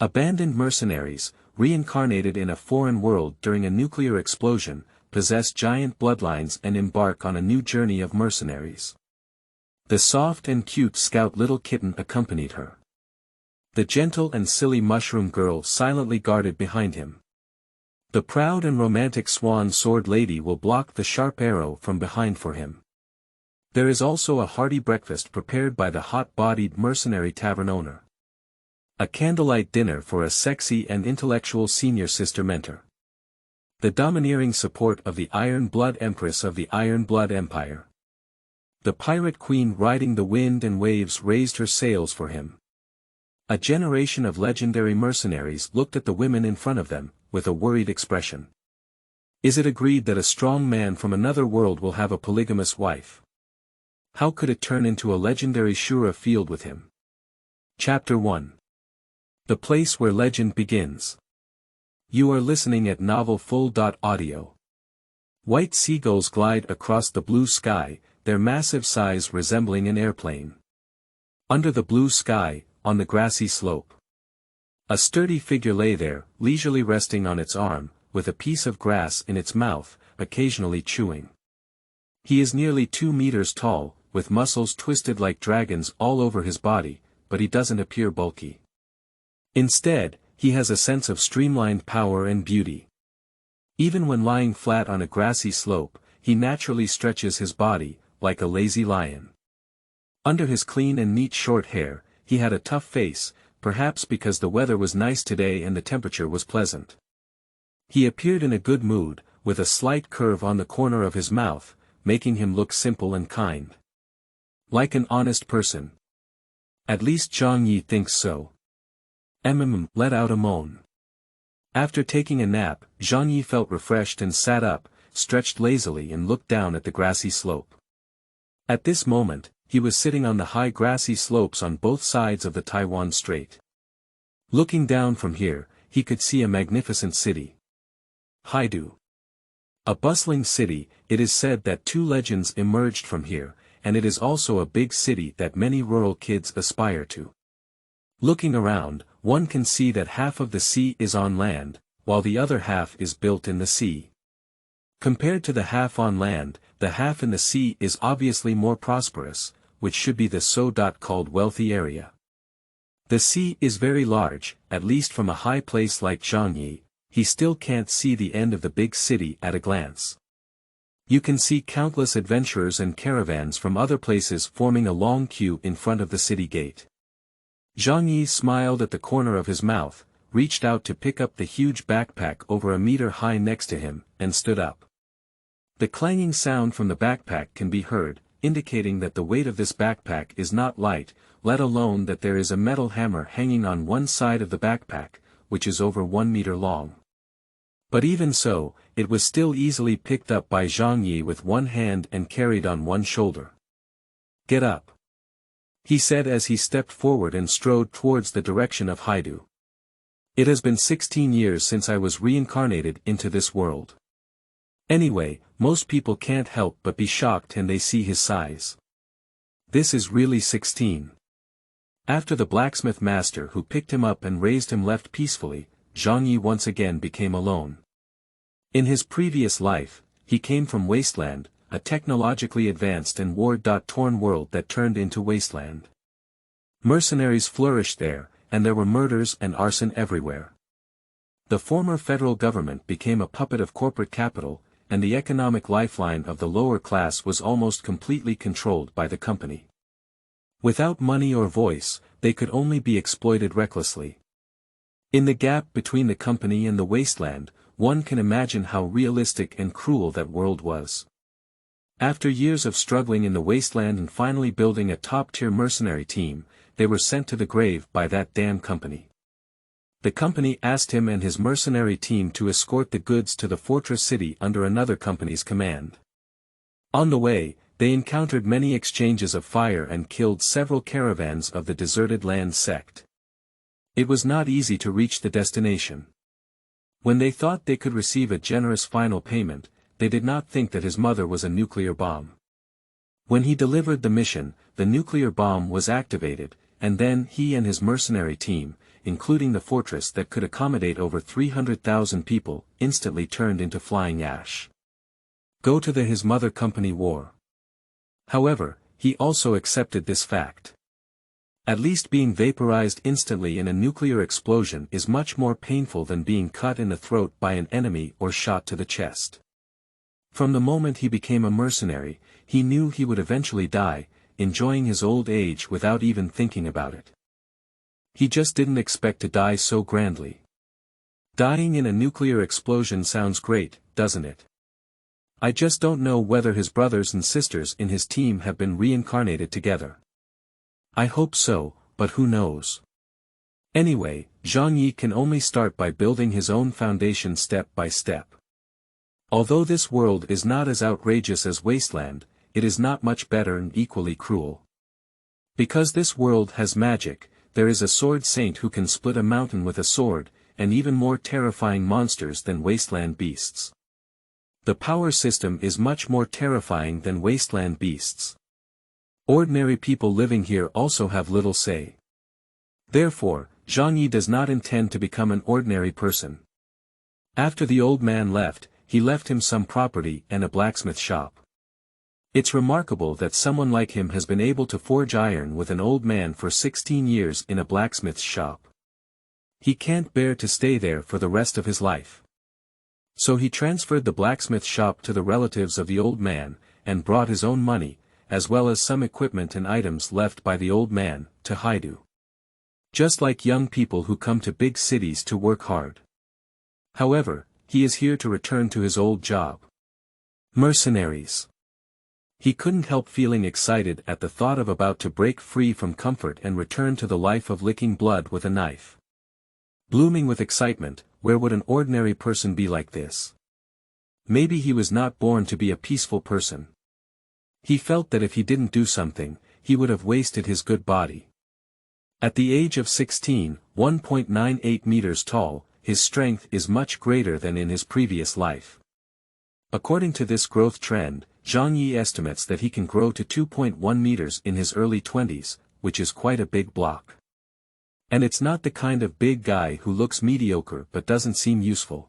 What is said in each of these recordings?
Abandoned mercenaries, reincarnated in a foreign world during a nuclear explosion, possess giant bloodlines and embark on a new journey of mercenaries. The soft and cute scout little kitten accompanied her. The gentle and silly mushroom girl silently guarded behind him. The proud and romantic Swan Sword Lady will block the sharp arrow from behind for him. There is also a hearty breakfast prepared by the hot-bodied mercenary tavern owner. A candlelight dinner for a sexy and intellectual senior sister mentor. The domineering support of the Iron Blood Empress of the Iron Blood Empire. The pirate queen riding the wind and waves raised her sails for him. A generation of legendary mercenaries looked at the women in front of them, with a worried expression. Is it agreed that a strong man from another world will have a polygamous wife? How could it turn into a legendary Shura field with him? Chapter 1. The place where legend begins. You are listening at novelfull.audio. White seagulls glide across the blue sky, their massive size resembling an airplane. Under the blue sky, on the grassy slope. A sturdy figure lay there, leisurely resting on its arm, with a piece of grass in its mouth, occasionally chewing. He is nearly 2 meters tall, with muscles twisted like dragons all over his body, but he doesn't appear bulky. Instead, he has a sense of streamlined power and beauty. Even when lying flat on a grassy slope, he naturally stretches his body, like a lazy lion. Under his clean and neat short hair, he had a tough face, perhaps because the weather was nice today and the temperature was pleasant. He appeared in a good mood, with a slight curve on the corner of his mouth, making him look simple and kind. Like an honest person. At least Zhang Yi thinks so. Let out a moan. After taking a nap, Zhang Yi felt refreshed and sat up, stretched lazily and looked down at the grassy slope. At this moment, he was sitting on the high grassy slopes on both sides of the Taiwan Strait. Looking down from here, he could see a magnificent city. Haidu. A bustling city, it is said that 2 legends emerged from here, and it is also a big city that many rural kids aspire to. Looking around, one can see that half of the sea is on land, while the other half is built in the sea. Compared to the half on land, the half in the sea is obviously more prosperous, which should be the so-called wealthy area. The sea is very large, at least from a high place like Zhangyi, he still can't see the end of the big city at a glance. You can see countless adventurers and caravans from other places forming a long queue in front of the city gate. Zhang Yi smiled at the corner of his mouth, reached out to pick up the huge backpack over a meter high next to him, and stood up. The clanging sound from the backpack can be heard, indicating that the weight of this backpack is not light, let alone that there is a metal hammer hanging on one side of the backpack, which is over 1 meter long. But even so, it was still easily picked up by Zhang Yi with one hand and carried on one shoulder. Get up, he said as he stepped forward and strode towards the direction of Haidu. It has been 16 years since I was reincarnated into this world. Anyway, most people can't help but be shocked when they see his size. This is really 16. After the blacksmith master who picked him up and raised him left peacefully, Zhang Yi once again became alone. In his previous life, he came from Wasteland, a technologically advanced and war-torn world that turned into wasteland. Mercenaries flourished there, and there were murders and arson everywhere. The former federal government became a puppet of corporate capital, and the economic lifeline of the lower class was almost completely controlled by the company. Without money or voice, they could only be exploited recklessly. In the gap between the company and the wasteland, one can imagine how realistic and cruel that world was. After years of struggling in the wasteland and finally building a top-tier mercenary team, they were sent to the grave by that damn company. The company asked him and his mercenary team to escort the goods to the fortress city under another company's command. On the way, they encountered many exchanges of fire and killed several caravans of the deserted land sect. It was not easy to reach the destination. When they thought they could receive a generous final payment, they did not think that his mother was a nuclear bomb. When he delivered the mission, the nuclear bomb was activated, and then he and his mercenary team, including the fortress that could accommodate over 300,000 people, instantly turned into flying ash. Go to his mother company war. However, he also accepted this fact. At least being vaporized instantly in a nuclear explosion is much more painful than being cut in the throat by an enemy or shot to the chest. From the moment he became a mercenary, he knew he would eventually die, enjoying his old age without even thinking about it. He just didn't expect to die so grandly. Dying in a nuclear explosion sounds great, doesn't it? I just don't know whether his brothers and sisters in his team have been reincarnated together. I hope so, but who knows? Anyway, Zhang Yi can only start by building his own foundation step by step. Although this world is not as outrageous as Wasteland, it is not much better and equally cruel. Because this world has magic, there is a sword saint who can split a mountain with a sword, and even more terrifying monsters than Wasteland beasts. The power system is much more terrifying than Wasteland beasts. Ordinary people living here also have little say. Therefore, Zhang Yi does not intend to become an ordinary person. After the old man left, he left him some property and a blacksmith shop. It's remarkable that someone like him has been able to forge iron with an old man for 16 years in a blacksmith's shop. He can't bear to stay there for the rest of his life. So he transferred the blacksmith shop to the relatives of the old man, and brought his own money, as well as some equipment and items left by the old man, to Haidu. Just like young people who come to big cities to work hard. However, he is here to return to his old job. Mercenaries. He couldn't help feeling excited at the thought of about to break free from comfort and return to the life of licking blood with a knife. Blooming with excitement, where would an ordinary person be like this? Maybe he was not born to be a peaceful person. He felt that if he didn't do something, he would have wasted his good body. At the age of 16, 1.98 meters tall, his strength is much greater than in his previous life. According to this growth trend, Zhang Yi estimates that he can grow to 2.1 meters in his early 20s, which is quite a big block. And it's not the kind of big guy who looks mediocre but doesn't seem useful.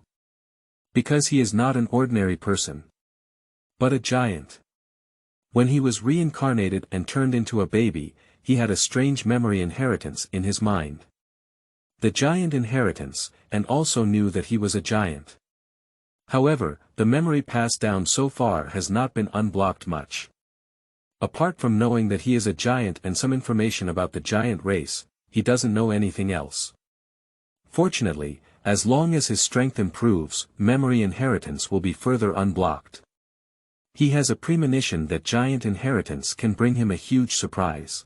Because he is not an ordinary person. But a giant. When he was reincarnated and turned into a baby, he had a strange memory inheritance in his mind. The giant inheritance, and also knew that he was a giant. However, the memory passed down so far has not been unblocked much. Apart from knowing that he is a giant and some information about the giant race, he doesn't know anything else. Fortunately, as long as his strength improves, memory inheritance will be further unblocked. He has a premonition that giant inheritance can bring him a huge surprise.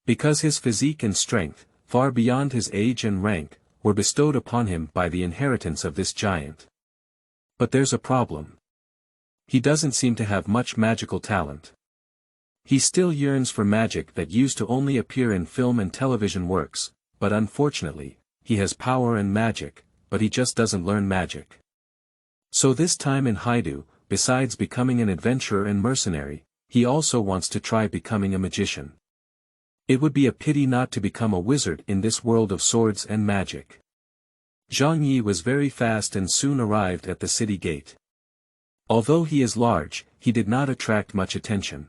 Because his physique and strength, far beyond his age and rank, were bestowed upon him by the inheritance of this giant. But there's a problem. He doesn't seem to have much magical talent. He still yearns for magic that used to only appear in film and television works, but unfortunately, he has power and magic, but he just doesn't learn magic. So this time in Haidu, besides becoming an adventurer and mercenary, he also wants to try becoming a magician. It would be a pity not to become a wizard in this world of swords and magic. Zhang Yi was very fast and soon arrived at the city gate. Although he is large, he did not attract much attention.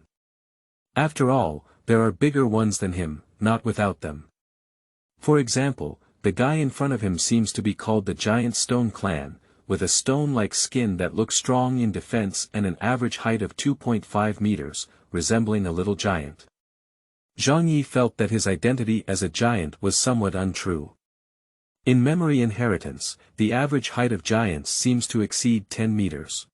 After all, there are bigger ones than him, not without them. For example, the guy in front of him seems to be called the Giant Stone Clan, with a stone-like skin that looks strong in defense and an average height of 2.5 meters, resembling a little giant. Zhang Yi felt that his identity as a giant was somewhat untrue. In memory inheritance, the average height of giants seems to exceed 10 meters.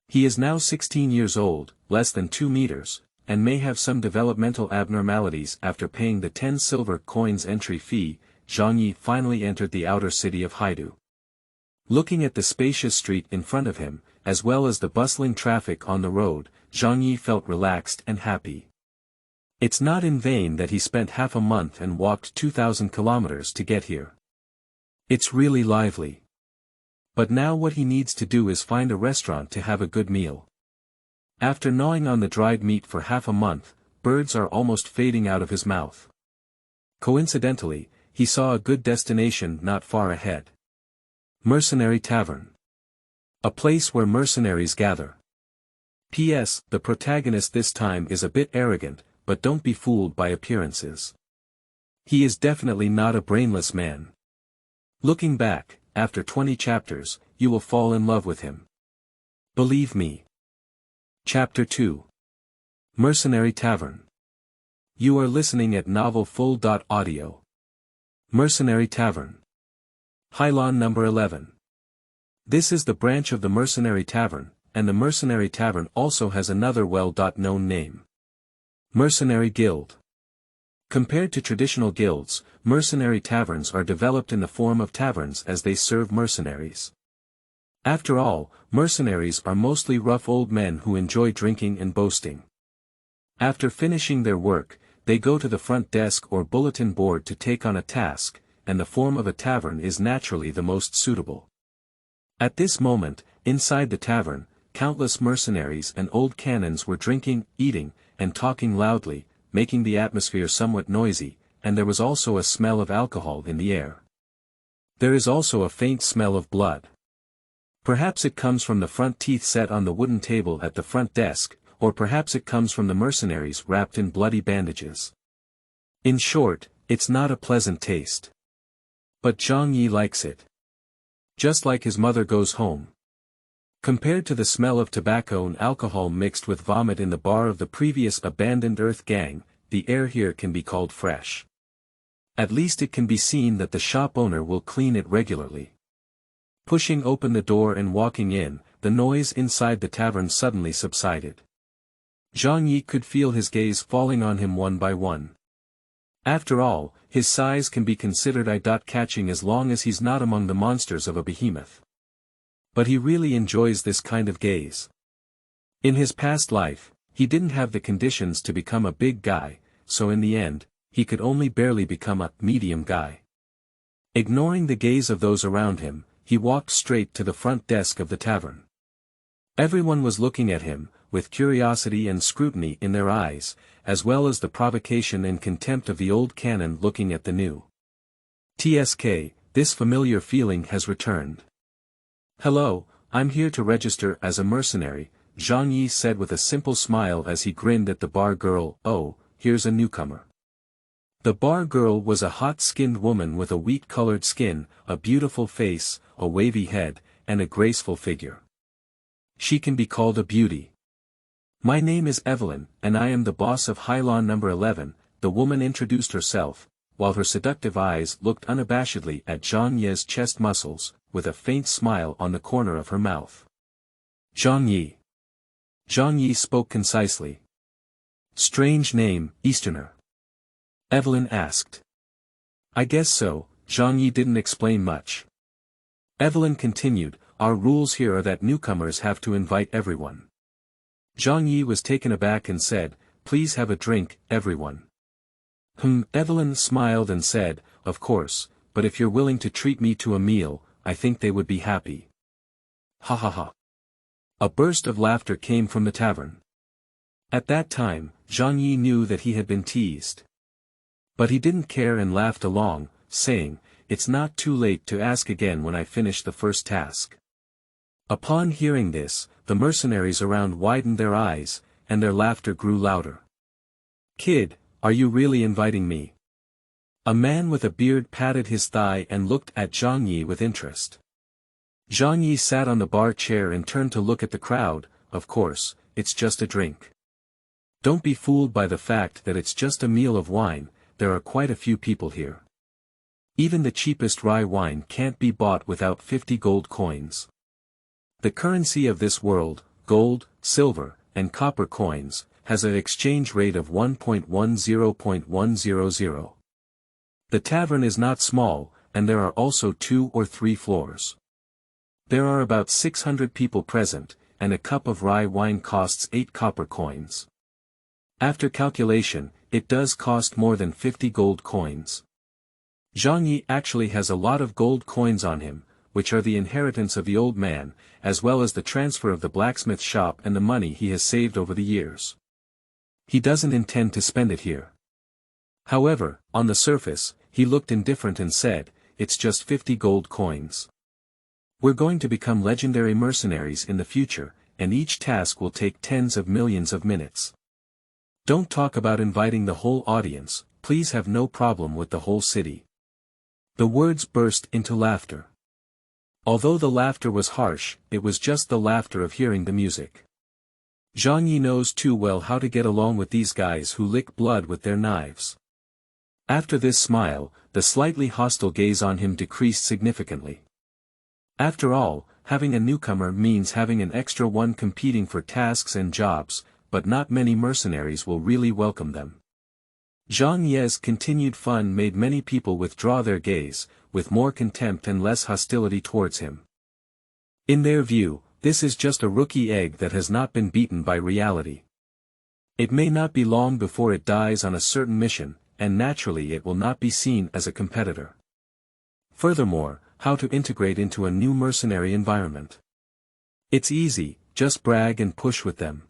He is now 16 years old, less than 2 meters, and may have some developmental abnormalities. After paying the 10 silver coins entry fee, Zhang Yi finally entered the outer city of Haidu. Looking at the spacious street in front of him, as well as the bustling traffic on the road, Zhang Yi felt relaxed and happy. It's not in vain that he spent half a month and walked 2,000 kilometers to get here. It's really lively. But now what he needs to do is find a restaurant to have a good meal. After gnawing on the dried meat for half a month, birds are almost fading out of his mouth. Coincidentally, he saw a good destination not far ahead. Mercenary Tavern. A place where mercenaries gather. P.S. The protagonist this time is a bit arrogant, but don't be fooled by appearances. He is definitely not a brainless man. Looking back, after 20 chapters, you will fall in love with him. Believe me. Chapter 2. Mercenary Tavern. You are listening at novelfull.audio. Mercenary Tavern. Hylon number 11. This is the branch of the Mercenary Tavern, and the Mercenary Tavern also has another well-known name. Mercenary Guild. Compared to traditional guilds, mercenary taverns are developed in the form of taverns as they serve mercenaries. After all, mercenaries are mostly rough old men who enjoy drinking and boasting. After finishing their work, they go to the front desk or bulletin board to take on a task, and the form of a tavern is naturally the most suitable. At this moment, inside the tavern, countless mercenaries and old cannons were drinking, eating, and talking loudly, making the atmosphere somewhat noisy, and there was also a smell of alcohol in the air. There is also a faint smell of blood. Perhaps it comes from the front teeth set on the wooden table at the front desk, or perhaps it comes from the mercenaries wrapped in bloody bandages. In short, it's not a pleasant taste. But Zhang Yi likes it. Just like his mother goes home. Compared to the smell of tobacco and alcohol mixed with vomit in the bar of the previous abandoned Earth gang, the air here can be called fresh. At least it can be seen that the shop owner will clean it regularly. Pushing open the door and walking in, the noise inside the tavern suddenly subsided. Zhang Yi could feel his gaze falling on him one by one. After all, his size can be considered eye-catching as long as he's not among the monsters of a behemoth. But he really enjoys this kind of gaze. In his past life, he didn't have the conditions to become a big guy, so in the end, he could only barely become a medium guy. Ignoring the gaze of those around him, he walked straight to the front desk of the tavern. Everyone was looking at him, with curiosity and scrutiny in their eyes, as well as the provocation and contempt of the old canon looking at the new. TSK, this familiar feeling has returned. Hello, I'm here to register as a mercenary, Zhang Yi said with a simple smile as he grinned at the bar girl. Oh, here's a newcomer. The bar girl was a hot-skinned woman with a wheat-colored skin, a beautiful face, a wavy head, and a graceful figure. She can be called a beauty. My name is Evelyn, and I am the boss of Hylon number 11, the woman introduced herself, while her seductive eyes looked unabashedly at Zhang Yi's chest muscles, with a faint smile on the corner of her mouth. Zhang Yi. Zhang Yi spoke concisely. Strange name, Easterner. Evelyn asked. I guess so, Zhang Yi didn't explain much. Evelyn continued, our rules here are that newcomers have to invite everyone. Zhang Yi was taken aback and said, please have a drink, everyone. Evelyn smiled and said, of course, but if you're willing to treat me to a meal, I think they would be happy. Ha ha ha. A burst of laughter came from the tavern. At that time, Zhang Yi knew that he had been teased. But he didn't care and laughed along, saying, it's not too late to ask again when I finish the first task. Upon hearing this, the mercenaries around widened their eyes, and their laughter grew louder. Kid, are you really inviting me? A man with a beard patted his thigh and looked at Zhang Yi with interest. Zhang Yi sat on the bar chair and turned to look at the crowd. Of course, it's just a drink. Don't be fooled by the fact that it's just a meal of wine, there are quite a few people here. Even the cheapest rye wine can't be bought without 50 gold coins. The currency of this world, gold, silver, and copper coins, has an exchange rate of 1.10.100. The tavern is not small, and there are also 2 or 3 floors. There are about 600 people present, and a cup of rye wine costs 8 copper coins. After calculation, it does cost more than 50 gold coins. Zhang Yi actually has a lot of gold coins on him, which are the inheritance of the old man, as well as the transfer of the blacksmith shop and the money he has saved over the years. He doesn't intend to spend it here. However, on the surface, he looked indifferent and said, "It's just 50 gold coins. We're going to become legendary mercenaries in the future, and each task will take tens of millions of minutes. Don't talk about inviting the whole audience, please have no problem with the whole city." The words burst into laughter. Although the laughter was harsh, it was just the laughter of hearing the music. Zhang Yi knows too well how to get along with these guys who lick blood with their knives. After this smile, the slightly hostile gaze on him decreased significantly. After all, having a newcomer means having an extra one competing for tasks and jobs, but not many mercenaries will really welcome them. Zhang Ye's continued fun made many people withdraw their gaze, with more contempt and less hostility towards him. In their view, this is just a rookie egg that has not been beaten by reality. It may not be long before it dies on a certain mission, and naturally it will not be seen as a competitor. Furthermore, how to integrate into a new mercenary environment? It's easy, just brag and push with them.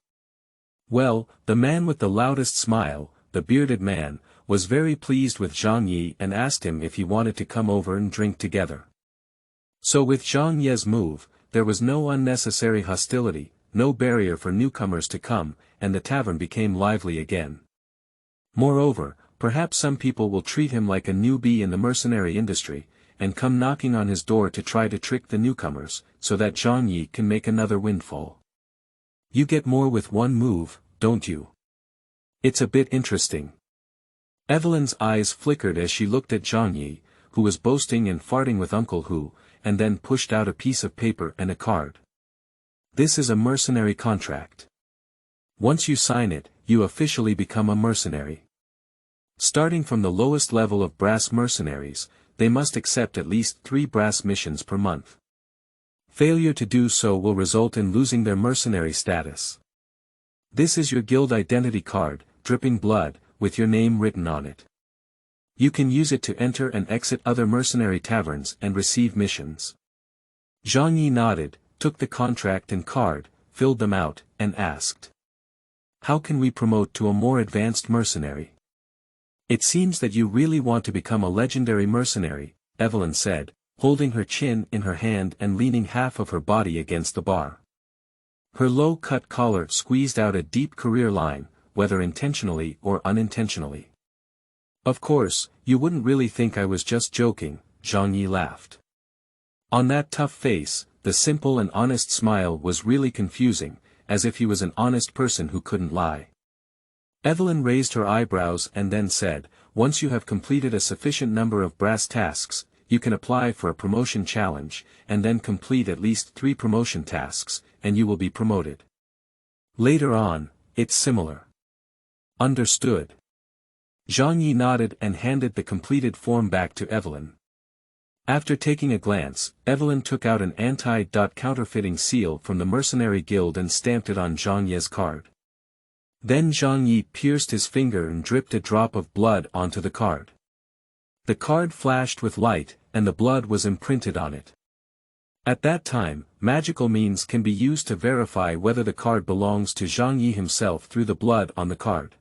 Well, the man with the loudest smile, the bearded man, was very pleased with Zhang Yi and asked him if he wanted to come over and drink together. So with Zhang Yi's move, there was no unnecessary hostility, no barrier for newcomers to come, and the tavern became lively again. Moreover, perhaps some people will treat him like a newbie in the mercenary industry, and come knocking on his door to try to trick the newcomers, so that Zhang Yi can make another windfall. You get more with one move, don't you? It's a bit interesting. Evelyn's eyes flickered as she looked at Zhang Yi, who was boasting and farting with Uncle Hu, and then pushed out a piece of paper and a card. This is a mercenary contract. Once you sign it, you officially become a mercenary. Starting from the lowest level of brass mercenaries, they must accept at least 3 brass missions per month. Failure to do so will result in losing their mercenary status. This is your guild identity card, dripping blood, with your name written on it. You can use it to enter and exit other mercenary taverns and receive missions. Zhang Yi nodded, took the contract and card, filled them out, and asked, "How can we promote to a more advanced mercenary?" "It seems that you really want to become a legendary mercenary," Evelyn said, holding her chin in her hand and leaning half of her body against the bar. Her low-cut collar squeezed out a deep career line, whether intentionally or unintentionally. "Of course, you wouldn't really think I was just joking," Zhang Yi laughed. On that tough face, the simple and honest smile was really confusing, as if he was an honest person who couldn't lie. Evelyn raised her eyebrows and then said, "Once you have completed a sufficient number of brass tasks, you can apply for a promotion challenge, and then complete at least 3 promotion tasks, and you will be promoted. Later on, it's similar." "Understood." Zhang Yi nodded and handed the completed form back to Evelyn. After taking a glance, Evelyn took out an anti-counterfeiting seal from the Mercenary Guild and stamped it on Zhang Yi's card. Then Zhang Yi pierced his finger and dripped a drop of blood onto the card. The card flashed with light, and the blood was imprinted on it. At that time, magical means can be used to verify whether the card belongs to Zhang Yi himself through the blood on the card.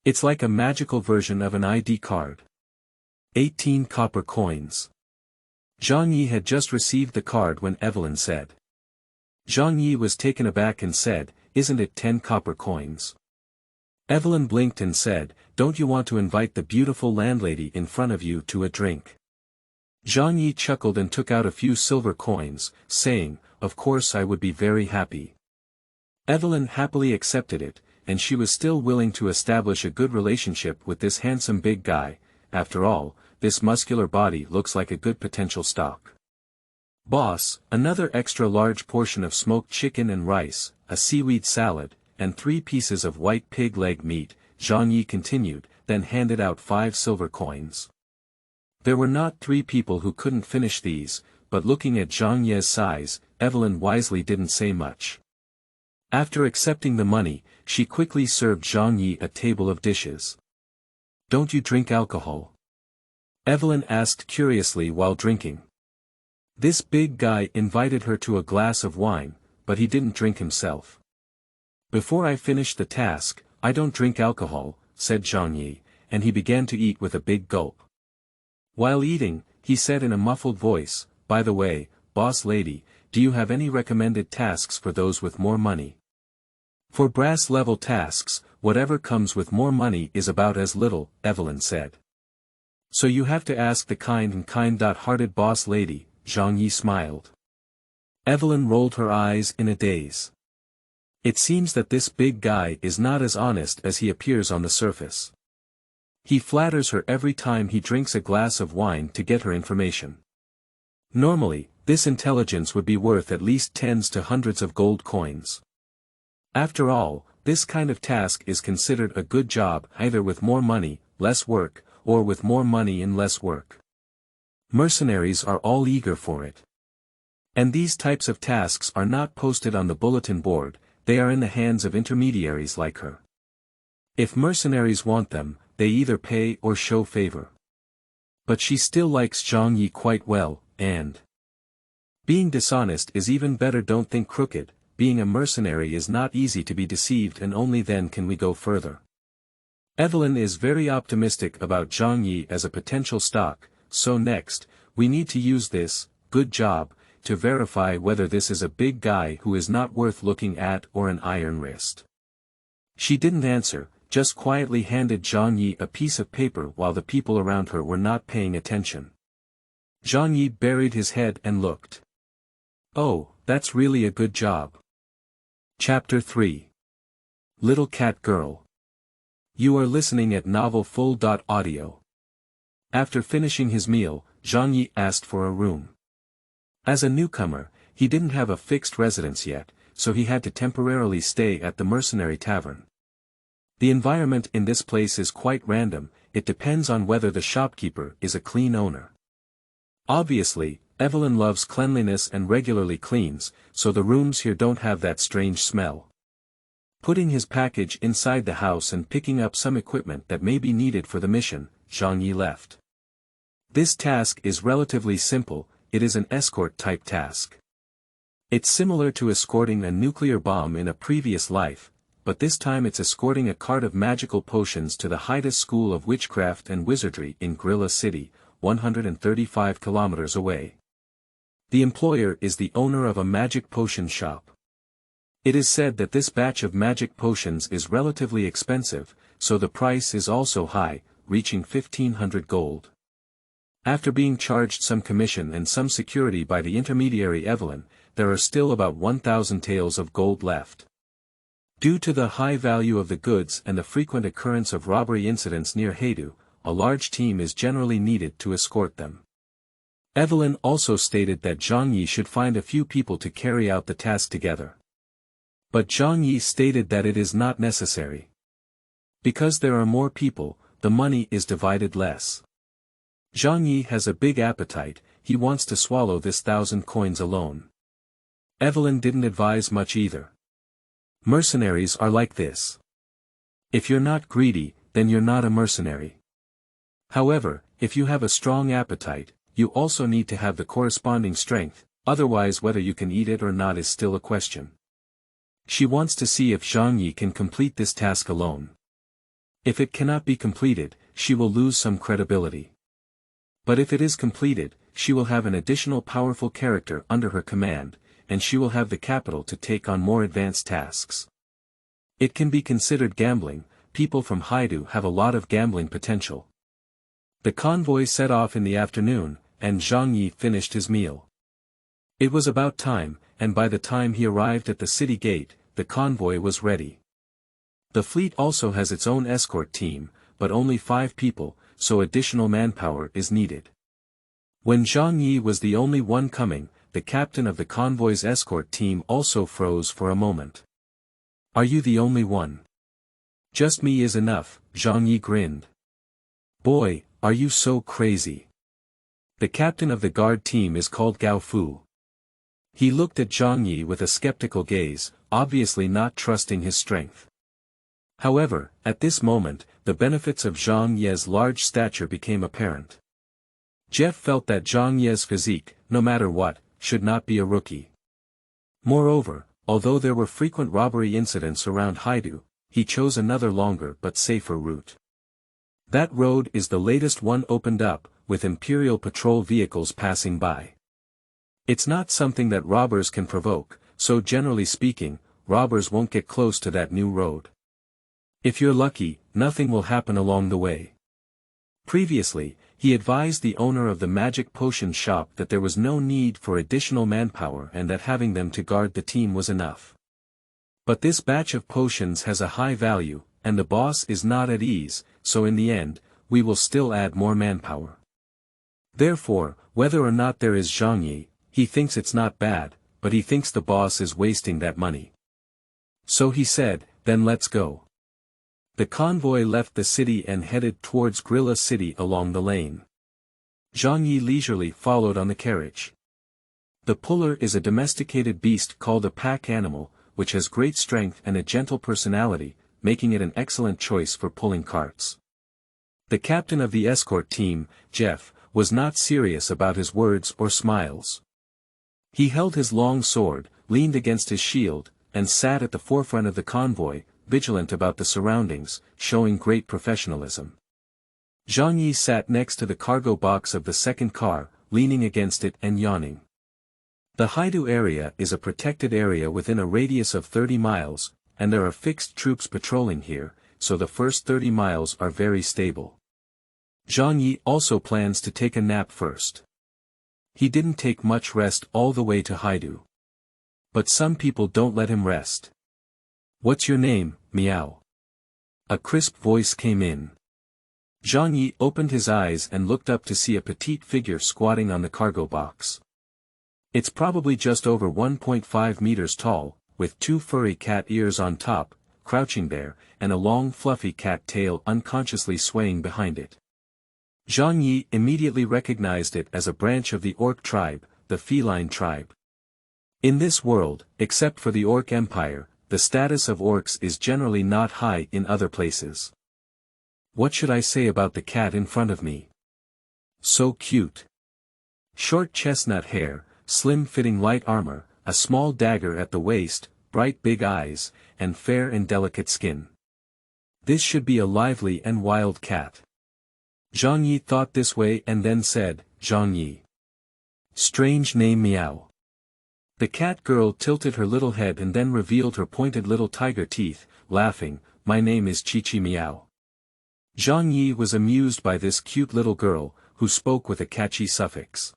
It's like a magical version of an ID card. 18 copper coins. Zhang Yi had just received the card when Evelyn said. Zhang Yi was taken aback and said, "Isn't it 10 copper coins?" Evelyn blinked and said, "Don't you want to invite the beautiful landlady in front of you to a drink?" Zhang Yi chuckled and took out a few silver coins, saying, "Of course I would be very happy." Evelyn happily accepted it, and she was still willing to establish a good relationship with this handsome big guy. After all, this muscular body looks like a good potential stock. "Boss, another extra large portion of smoked chicken and rice, a seaweed salad, and 3 pieces of white pig leg meat," Zhang Yi continued, then handed out 5 silver coins. There were not 3 people who couldn't finish these, but looking at Zhang Yi's size, Evelyn wisely didn't say much. After accepting the money, she quickly served Zhang Yi a table of dishes. "Don't you drink alcohol?" Evelyn asked curiously while drinking. This big guy invited her to a glass of wine, but he didn't drink himself. "Before I finish the task, I don't drink alcohol," said Zhang Yi, and he began to eat with a big gulp. While eating, he said in a muffled voice, "By the way, boss lady, do you have any recommended tasks for those with more money?" "For brass-level tasks, whatever comes with more money is about as little," Evelyn said. "So you have to ask the kind-hearted boss lady," Zhang Yi smiled. Evelyn rolled her eyes in a daze. It seems that this big guy is not as honest as he appears on the surface. He flatters her every time he drinks a glass of wine to get her information. Normally, this intelligence would be worth at least tens to hundreds of gold coins. After all, this kind of task is considered a good job either with more money, less work, or with more money and less work. Mercenaries are all eager for it. And these types of tasks are not posted on the bulletin board, they are in the hands of intermediaries like her. If mercenaries want them, they either pay or show favor. But she still likes Zhang Yi quite well, and being dishonest is even better. Don't think crooked, being a mercenary is not easy to be deceived, and only then can we go further. Evelyn is very optimistic about Zhang Yi as a potential stock, so next, we need to use this, good job, to verify whether this is a big guy who is not worth looking at or an iron wrist. She didn't answer, just quietly handed Zhang Yi a piece of paper while the people around her were not paying attention. Zhang Yi buried his head and looked. "Oh, that's really a good job." Chapter 3. Little Cat Girl. You are listening at novelfull.audio. After finishing his meal, Zhang Yi asked for a room. As a newcomer, he didn't have a fixed residence yet, so he had to temporarily stay at the Mercenary Tavern. The environment in this place is quite random, it depends on whether the shopkeeper is a clean owner. Obviously, Evelyn loves cleanliness and regularly cleans, so the rooms here don't have that strange smell. Putting his package inside the house and picking up some equipment that may be needed for the mission, Zhang Yi left. This task is relatively simple, it is an escort-type task. It's similar to escorting a nuclear bomb in a previous life, but this time it's escorting a cart of magical potions to the highest school of witchcraft and wizardry in Gorilla City, 135 kilometers away. The employer is the owner of a magic potion shop. It is said that this batch of magic potions is relatively expensive, so the price is also high, reaching 1,500 gold. After being charged some commission and some security by the intermediary Evelyn, there are still about 1,000 taels of gold left. Due to the high value of the goods and the frequent occurrence of robbery incidents near Haidu, a large team is generally needed to escort them. Evelyn also stated that Zhang Yi should find a few people to carry out the task together. But Zhang Yi stated that it is not necessary. Because there are more people, the money is divided less. Zhang Yi has a big appetite, he wants to swallow this 1,000 coins alone. Evelyn didn't advise much either. Mercenaries are like this. If you're not greedy, then you're not a mercenary. However, if you have a strong appetite, you also need to have the corresponding strength, otherwise whether you can eat it or not is still a question. She wants to see if Zhang Yi can complete this task alone. If it cannot be completed, she will lose some credibility. But if it is completed, she will have an additional powerful character under her command, and she will have the capital to take on more advanced tasks. It can be considered gambling, people from Haidu have a lot of gambling potential. The convoy set off in the afternoon, and Zhang Yi finished his meal. It was about time, and by the time he arrived at the city gate, the convoy was ready. The fleet also has its own escort team, but only 5 people, so additional manpower is needed. When Zhang Yi was the only one coming, the captain of the convoy's escort team also froze for a moment. "Are you the only one?" "Just me is enough," Zhang Yi grinned. "Boy, are you so crazy." The captain of the guard team is called Gao Fu. He looked at Zhang Yi with a skeptical gaze, obviously not trusting his strength. However, at this moment, the benefits of Zhang Ye's large stature became apparent. Jeff felt that Zhang Ye's physique, no matter what, should not be a rookie. Moreover, although there were frequent robbery incidents around Haidu, he chose another longer but safer route. That road is the latest one opened up, with Imperial patrol vehicles passing by. It's not something that robbers can provoke, so generally speaking, robbers won't get close to that new road. If you're lucky, nothing will happen along the way. Previously, he advised the owner of the magic potion shop that there was no need for additional manpower and that having them to guard the team was enough. But this batch of potions has a high value, and the boss is not at ease, so in the end, we will still add more manpower. Therefore, whether or not there is Zhang Yi, he thinks it's not bad, but he thinks the boss is wasting that money. So he said, then let's go. The convoy left the city and headed towards Gorilla City along the lane. Zhang Yi leisurely followed on the carriage. The puller is a domesticated beast called a pack animal, which has great strength and a gentle personality, making it an excellent choice for pulling carts. The captain of the escort team, Jeff, was not serious about his words or smiles. He held his long sword, leaned against his shield, and sat at the forefront of the convoy, vigilant about the surroundings, showing great professionalism. Zhang Yi sat next to the cargo box of the second car, leaning against it and yawning. The Haidu area is a protected area within a radius of 30 miles, and there are fixed troops patrolling here, so the first 30 miles are very stable. Zhang Yi also plans to take a nap first. He didn't take much rest all the way to Haidu. But some people don't let him rest. What's your name, Meow? A crisp voice came in. Zhang Yi opened his eyes and looked up to see a petite figure squatting on the cargo box. It's probably just over 1.5 meters tall, with two furry cat ears on top, crouching there, and a long fluffy cat tail unconsciously swaying behind it. Zhang Yi immediately recognized it as a branch of the orc tribe, the feline tribe. In this world, except for the Orc Empire, the status of orcs is generally not high in other places. What should I say about the cat in front of me? So cute. Short chestnut hair, slim-fitting light armor, a small dagger at the waist, bright big eyes, and fair and delicate skin. This should be a lively and wild cat. Zhang Yi thought this way and then said, Zhang Yi. Strange name Meow. The cat girl tilted her little head and then revealed her pointed little tiger teeth, laughing, my name is Chi-Chi Meow. Zhang Yi was amused by this cute little girl, who spoke with a catchy suffix.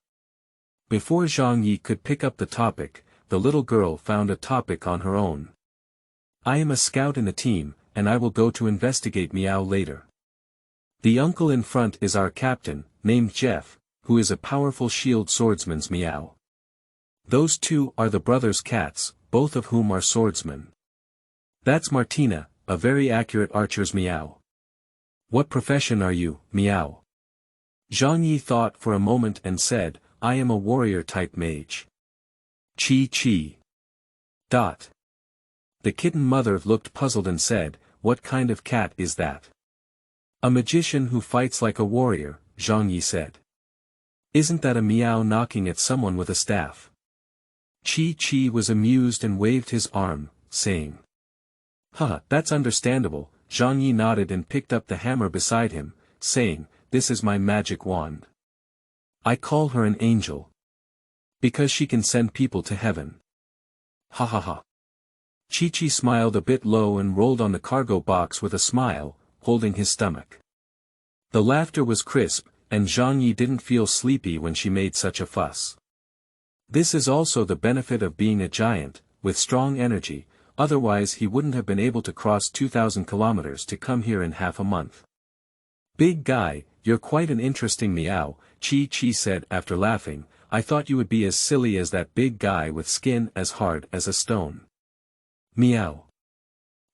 Before Zhang Yi could pick up the topic, the little girl found a topic on her own. I am a scout in the team, and I will go to investigate Meow later. The uncle in front is our captain, named Jeff, who is a powerful shield swordsman's Meow. Those two are the brothers' cats, both of whom are swordsmen. That's Martina, a very accurate archer's Meow. What profession are you, Meow? Zhang Yi thought for a moment and said, I am a warrior-type mage. Chi-Chi. The kitten mother looked puzzled and said, what kind of cat is that? A magician who fights like a warrior, Zhang Yi said. Isn't that a Meow knocking at someone with a staff? Chi-Chi was amused and waved his arm, saying. That's understandable. Zhang Yi nodded and picked up the hammer beside him, saying, this is my magic wand. I call her an angel. Because she can send people to heaven. Ha ha ha. Chi-Chi smiled a bit low and rolled on the cargo box with a smile, holding his stomach. The laughter was crisp, and Zhang Yi didn't feel sleepy when she made such a fuss. This is also the benefit of being a giant, with strong energy, otherwise he wouldn't have been able to cross 2,000 kilometers to come here in half a month. Big guy, you're quite an interesting Meow, Chi-Chi said after laughing, I thought you would be as silly as that big guy with skin as hard as a stone. Meow.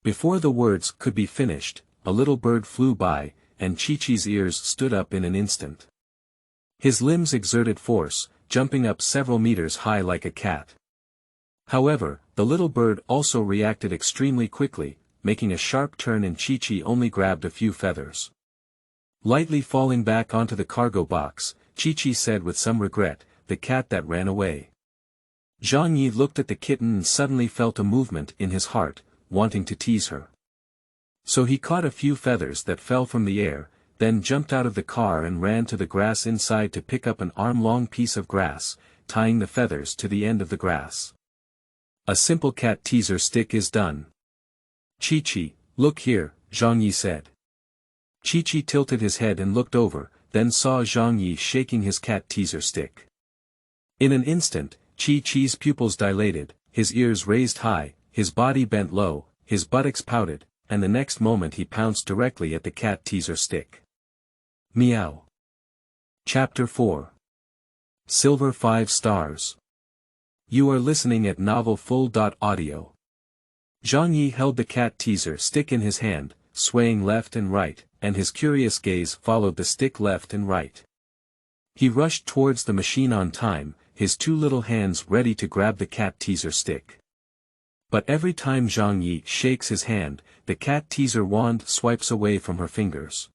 Before the words could be finished, a little bird flew by, and Chi-Chi's ears stood up in an instant. His limbs exerted force, jumping up several meters high like a cat. However, the little bird also reacted extremely quickly, making a sharp turn and Chi-Chi only grabbed a few feathers. Lightly falling back onto the cargo box, Chi-Chi said with some regret, the cat that ran away. Zhang Yi looked at the kitten and suddenly felt a movement in his heart, wanting to tease her. So he caught a few feathers that fell from the air, then jumped out of the car and ran to the grass inside to pick up an arm-long piece of grass, tying the feathers to the end of the grass. A simple cat teaser stick is done. Chi-Chi, look here, Zhang Yi said. Chi-Chi tilted his head and looked over, then saw Zhang Yi shaking his cat teaser stick. In an instant, Chi-Chi's pupils dilated, his ears raised high, his body bent low, his buttocks pouted, and the next moment he pounced directly at the cat teaser stick. Meow. Chapter 4. Silver 5 stars. You are listening at novelfull.audio. Zhang Yi held the cat teaser stick in his hand, swaying left and right, and his curious gaze followed the stick left and right. He rushed towards the machine on time, his two little hands ready to grab the cat teaser stick. But every time Zhang Yi shakes his hand, the cat teaser wand swipes away from her fingers.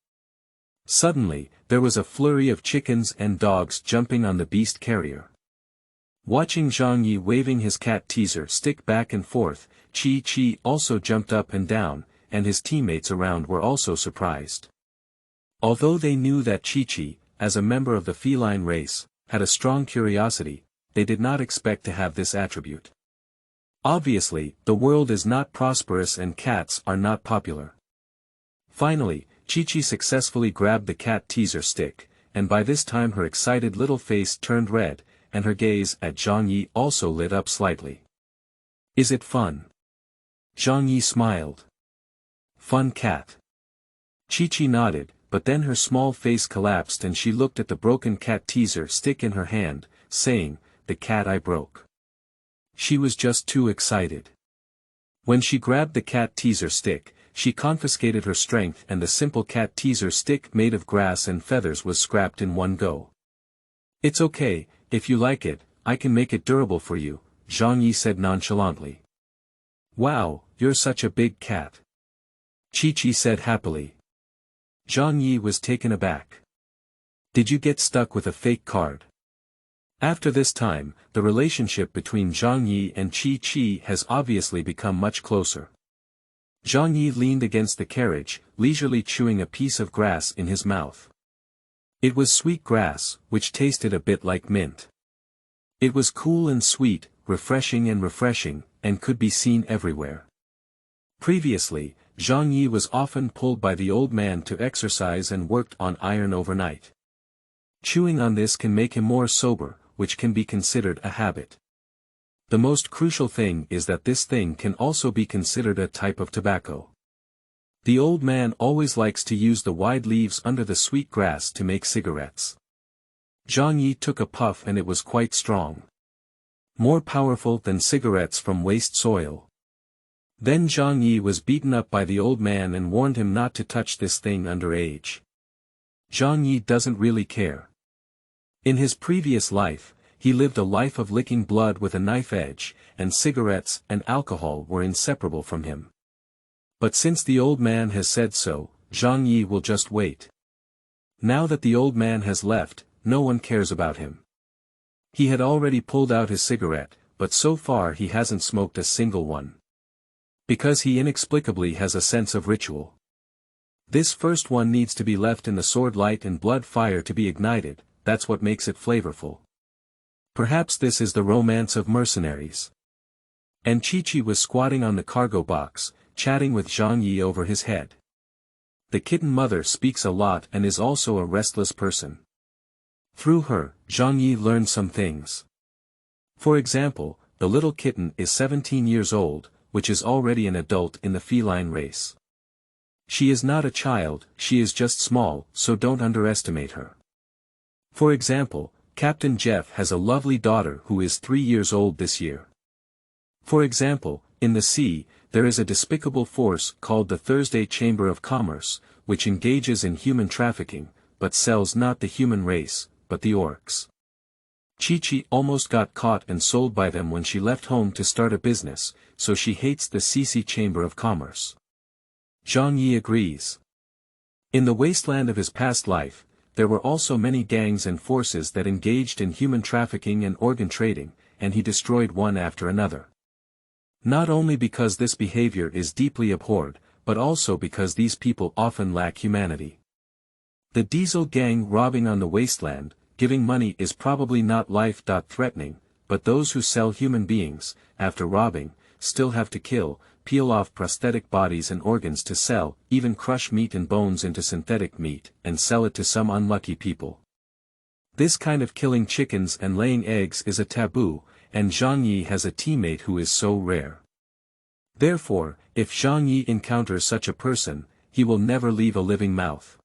Suddenly, there was a flurry of chickens and dogs jumping on the beast carrier. Watching Zhang Yi waving his cat teaser stick back and forth, Chi-Chi also jumped up and down, and his teammates around were also surprised. Although they knew that Chi-Chi, as a member of the feline race, had a strong curiosity, they did not expect to have this attribute. Obviously, the world is not prosperous and cats are not popular. Finally, Chi-Chi successfully grabbed the cat teaser stick, and by this time her excited little face turned red, and her gaze at Zhang Yi also lit up slightly. Is it fun? Zhang Yi smiled. Fun cat. Chi-Chi nodded, but then her small face collapsed and she looked at the broken cat teaser stick in her hand, saying, "The cat I broke." She was just too excited. When she grabbed the cat teaser stick, she confiscated her strength and the simple cat teaser stick made of grass and feathers was scrapped in one go. "It's okay, if you like it, I can make it durable for you," Zhang Yi said nonchalantly. "Wow, you're such a big cat," Chi-Chi said happily. Zhang Yi was taken aback. "Did you get stuck with a fake card?" After this time, the relationship between Zhang Yi and Chi-Chi has obviously become much closer. Zhang Yi leaned against the carriage, leisurely chewing a piece of grass in his mouth. It was sweet grass, which tasted a bit like mint. It was cool and sweet, refreshing, and could be seen everywhere. Previously, Zhang Yi was often pulled by the old man to exercise and worked on iron overnight. Chewing on this can make him more sober, which can be considered a habit. The most crucial thing is that this thing can also be considered a type of tobacco. The old man always likes to use the wide leaves under the sweet grass to make cigarettes. Zhang Yi took a puff and it was quite strong. More powerful than cigarettes from waste soil. Then Zhang Yi was beaten up by the old man and warned him not to touch this thing under age. Zhang Yi doesn't really care. In his previous life, he lived a life of licking blood with a knife edge, and cigarettes and alcohol were inseparable from him. But since the old man has said so, Zhang Yi will just wait. Now that the old man has left, no one cares about him. He had already pulled out his cigarette, but so far he hasn't smoked a single one. Because he inexplicably has a sense of ritual. This first one needs to be left in the sword light and blood fire to be ignited, that's what makes it flavorful. Perhaps this is the romance of mercenaries. And Chi-Chi was squatting on the cargo box, chatting with Zhang Yi over his head. The kitten mother speaks a lot and is also a restless person. Through her, Zhang Yi learned some things. For example, the little kitten is 17 years old, which is already an adult in the feline race. She is not a child, she is just small, so don't underestimate her. For example, Captain Jeff has a lovely daughter who is 3 years old this year. For example, in the sea, there is a despicable force called the Thursday Chamber of Commerce, which engages in human trafficking, but sells not the human race, but the orcs. Chi-Chi almost got caught and sold by them when she left home to start a business, so she hates the CC Chamber of Commerce. Zhang Yi agrees. In the wasteland of his past life, there were also many gangs and forces that engaged in human trafficking and organ trading, and he destroyed one after another. Not only because this behavior is deeply abhorred, but also because these people often lack humanity. The diesel gang robbing on the wasteland, giving money is probably not life-threatening, but those who sell human beings, after robbing, still have to kill, peel off prosthetic bodies and organs to sell, even crush meat and bones into synthetic meat, and sell it to some unlucky people. This kind of killing chickens and laying eggs is a taboo, and Zhang Yi has a teammate who is so rare. Therefore, if Zhang Yi encounters such a person, he will never leave a living mouth.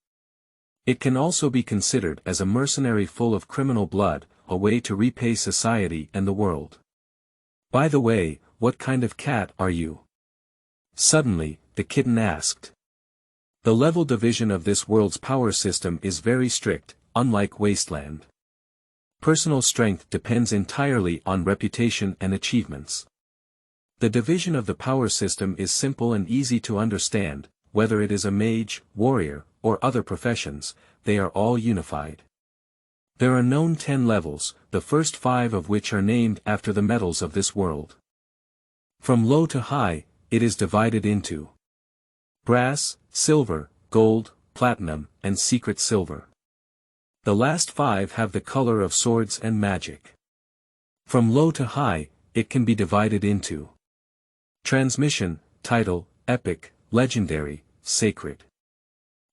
It can also be considered as a mercenary full of criminal blood, a way to repay society and the world. By the way, what kind of cat are you? Suddenly, the kitten asked. The level division of this world's power system is very strict, unlike Wasteland. Personal strength depends entirely on reputation and achievements. The division of the power system is simple and easy to understand, whether it is a mage, warrior, or other professions, they are all unified. There are known 10 levels, the first 5 of which are named after the metals of this world. From low to high, it is divided into brass, silver, gold, platinum, and secret silver. The last 5 have the color of swords and magic. From low to high, it can be divided into transmission, title, epic, legendary, sacred.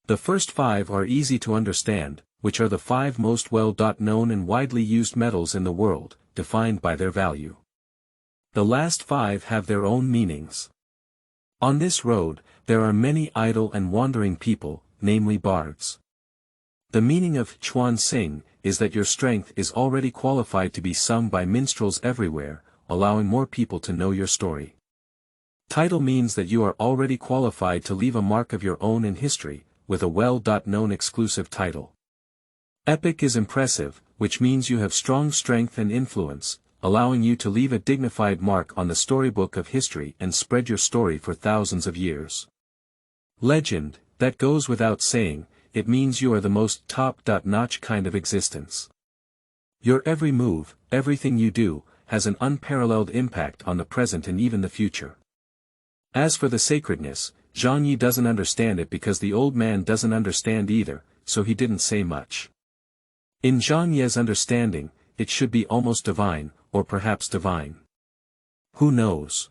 The first 5 are easy to understand, which are the 5 most well-known and widely used metals in the world, defined by their value. The last 5 have their own meanings. On this road, there are many idle and wandering people, namely bards. The meaning of Chuan Sing is that your strength is already qualified to be sung by minstrels everywhere, allowing more people to know your story. Title means that you are already qualified to leave a mark of your own in history, with a well-known exclusive title. Epic is impressive, which means you have strong strength and influence, allowing you to leave a dignified mark on the storybook of history and spread your story for thousands of years. Legend, that goes without saying, it means you are the most top-notch kind of existence. Your every move, everything you do, has an unparalleled impact on the present and even the future. As for the sacredness, Zhang Yi doesn't understand it because the old man doesn't understand either, so he didn't say much. In Zhang Yi's understanding, it should be almost divine, or perhaps divine. Who knows?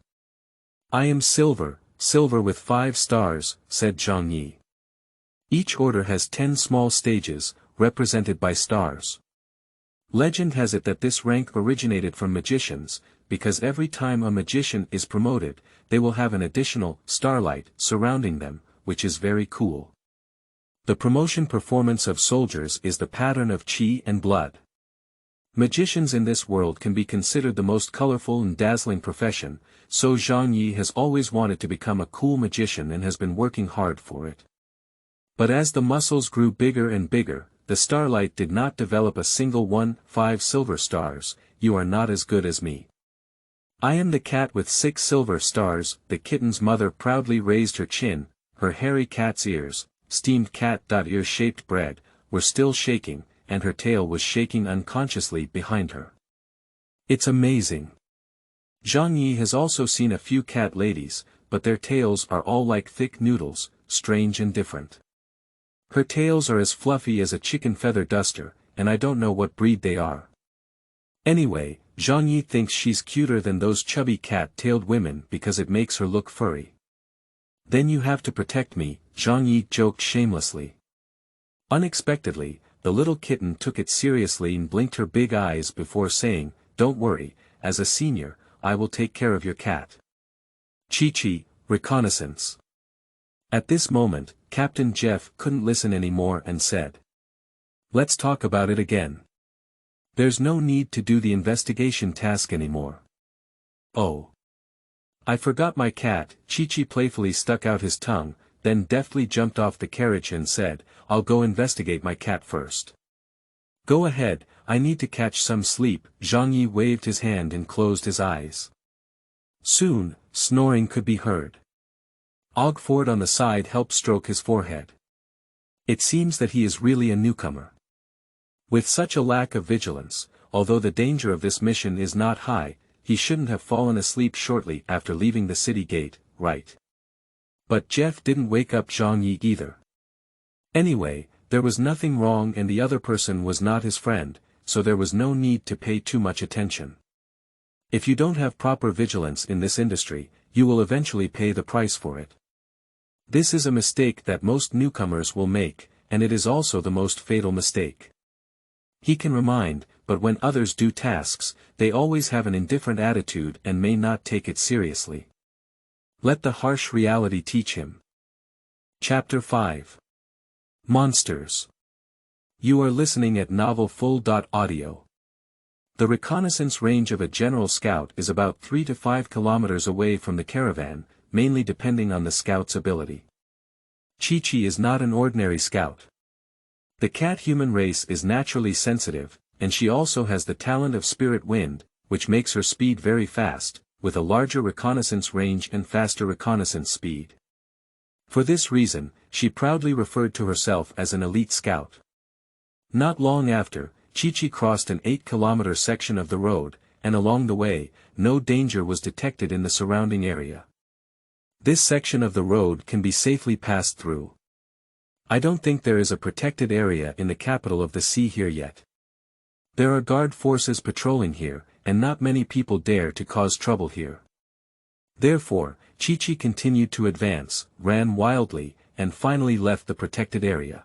I am silver, silver with 5 stars, said Zhang Yi. Each order has 10 small stages, represented by stars. Legend has it that this rank originated from magicians, because every time a magician is promoted, they will have an additional starlight surrounding them, which is very cool. The promotion performance of soldiers is the pattern of qi and blood. Magicians in this world can be considered the most colorful and dazzling profession, so Zhang Yi has always wanted to become a cool magician and has been working hard for it. But as the muscles grew bigger and bigger, the starlight did not develop a single one. 5 silver stars, you are not as good as me. I am the cat with 6 silver stars. The kitten's mother proudly raised her chin, her hairy cat's ears, steamed cat-ear-shaped bread, were still shaking, and her tail was shaking unconsciously behind her. It's amazing. Zhang Yi has also seen a few cat ladies, but their tails are all like thick noodles, strange and different. Her tails are as fluffy as a chicken feather duster, and I don't know what breed they are. Anyway, Zhang Yi thinks she's cuter than those chubby cat-tailed women because it makes her look furry. Then you have to protect me, Zhang Yi joked shamelessly. Unexpectedly, the little kitten took it seriously and blinked her big eyes before saying, "Don't worry, as a senior, I will take care of your cat." Chi-Chi, reconnaissance. At this moment, Captain Jeff couldn't listen anymore and said, "Let's talk about it again. There's no need to do the investigation task anymore." "Oh. I forgot my cat." Chi-Chi playfully stuck out his tongue, then deftly jumped off the carriage and said, "I'll go investigate my cat first." "Go ahead, I need to catch some sleep." Zhang Yi waved his hand and closed his eyes. Soon, snoring could be heard. Ogford on the side helped stroke his forehead. It seems that he is really a newcomer. With such a lack of vigilance, although the danger of this mission is not high, he shouldn't have fallen asleep shortly after leaving the city gate, right? But Jeff didn't wake up Zhang Yi either. Anyway, There was nothing wrong and the other person was not his friend, so there was no need to pay too much attention. If you don't have proper vigilance in this industry, you will eventually pay the price for it. This is a mistake that most newcomers will make, and it is also the most fatal mistake. He can remind, but when others do tasks, they always have an indifferent attitude and may not take it seriously. Let the harsh reality teach him. Chapter 5. Monsters. You are listening at Novel Full.audio. The reconnaissance range of a general scout is about 3 to 5 kilometers away from the caravan, mainly depending on the scout's ability. Chi-Chi is not an ordinary scout. The cat-human race is naturally sensitive, and she also has the talent of spirit wind, which makes her speed very fast, with a larger reconnaissance range and faster reconnaissance speed. For this reason, she proudly referred to herself as an elite scout. Not long after, Chi-Chi crossed an 8-kilometer section of the road, and along the way, no danger was detected in the surrounding area. This section of the road can be safely passed through. I don't think there is a protected area in the capital of the sea here yet. There are guard forces patrolling here, and not many people dare to cause trouble here. Therefore, Chi-Chi continued to advance, ran wildly, and finally left the protected area.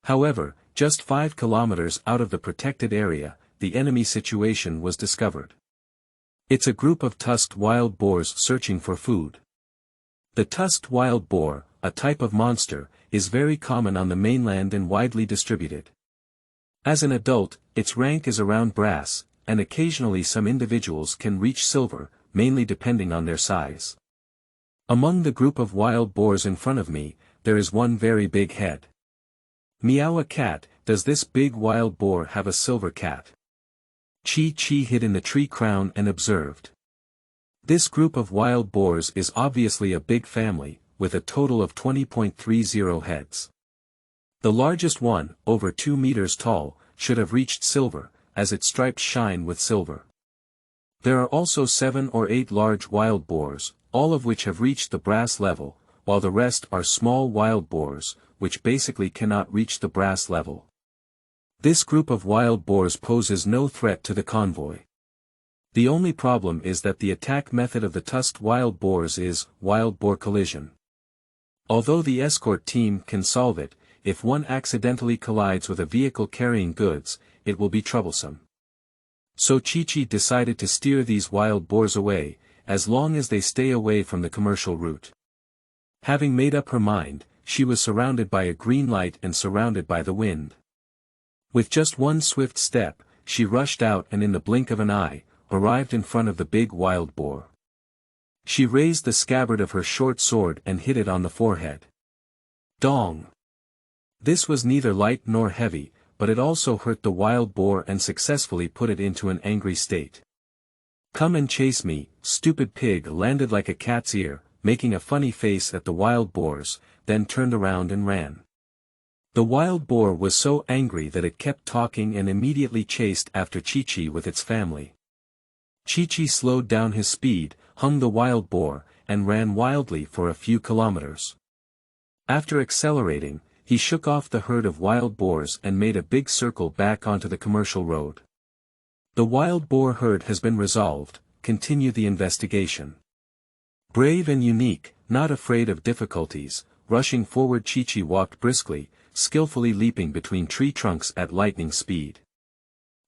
However, just 5 kilometers out of the protected area, the enemy situation was discovered. It's a group of tusked wild boars searching for food. The tusked wild boar, a type of monster, is very common on the mainland and widely distributed. As an adult, its rank is around brass, and occasionally some individuals can reach silver, mainly depending on their size. Among the group of wild boars in front of me, there is one very big head. Meow a cat, does this big wild boar have a silver cat? Chi-Chi hid in the tree crown and observed. This group of wild boars is obviously a big family, with a total of 20.30 heads. The largest one, over 2 meters tall, should have reached silver, as its stripes shine with silver. There are also 7 or 8 large wild boars, all of which have reached the brass level, while the rest are small wild boars, which basically cannot reach the brass level. This group of wild boars poses no threat to the convoy. The only problem is that the attack method of the tusked wild boars is wild boar collision. Although the escort team can solve it, if one accidentally collides with a vehicle carrying goods, it will be troublesome. So Chi-Chi decided to steer these wild boars away, as long as they stay away from the commercial route. Having made up her mind, she was surrounded by a green light and surrounded by the wind. With just one swift step, she rushed out and in the blink of an eye, arrived in front of the big wild boar. She raised the scabbard of her short sword and hit it on the forehead. Dong! This was neither light nor heavy, but it also hurt the wild boar and successfully put it into an angry state. "Come and chase me, stupid pig!" landed like a cat's ear, making a funny face at the wild boars, then turned around and ran. The wild boar was so angry that it kept talking and immediately chased after Chi-Chi with its family. Chi-Chi slowed down his speed, hung the wild boar, and ran wildly for a few kilometers. After accelerating, he shook off the herd of wild boars and made a big circle back onto the commercial road. The wild boar herd has been resolved, continue the investigation. Brave and unique, not afraid of difficulties, rushing forward Chi-Chi walked briskly, skillfully leaping between tree trunks at lightning speed.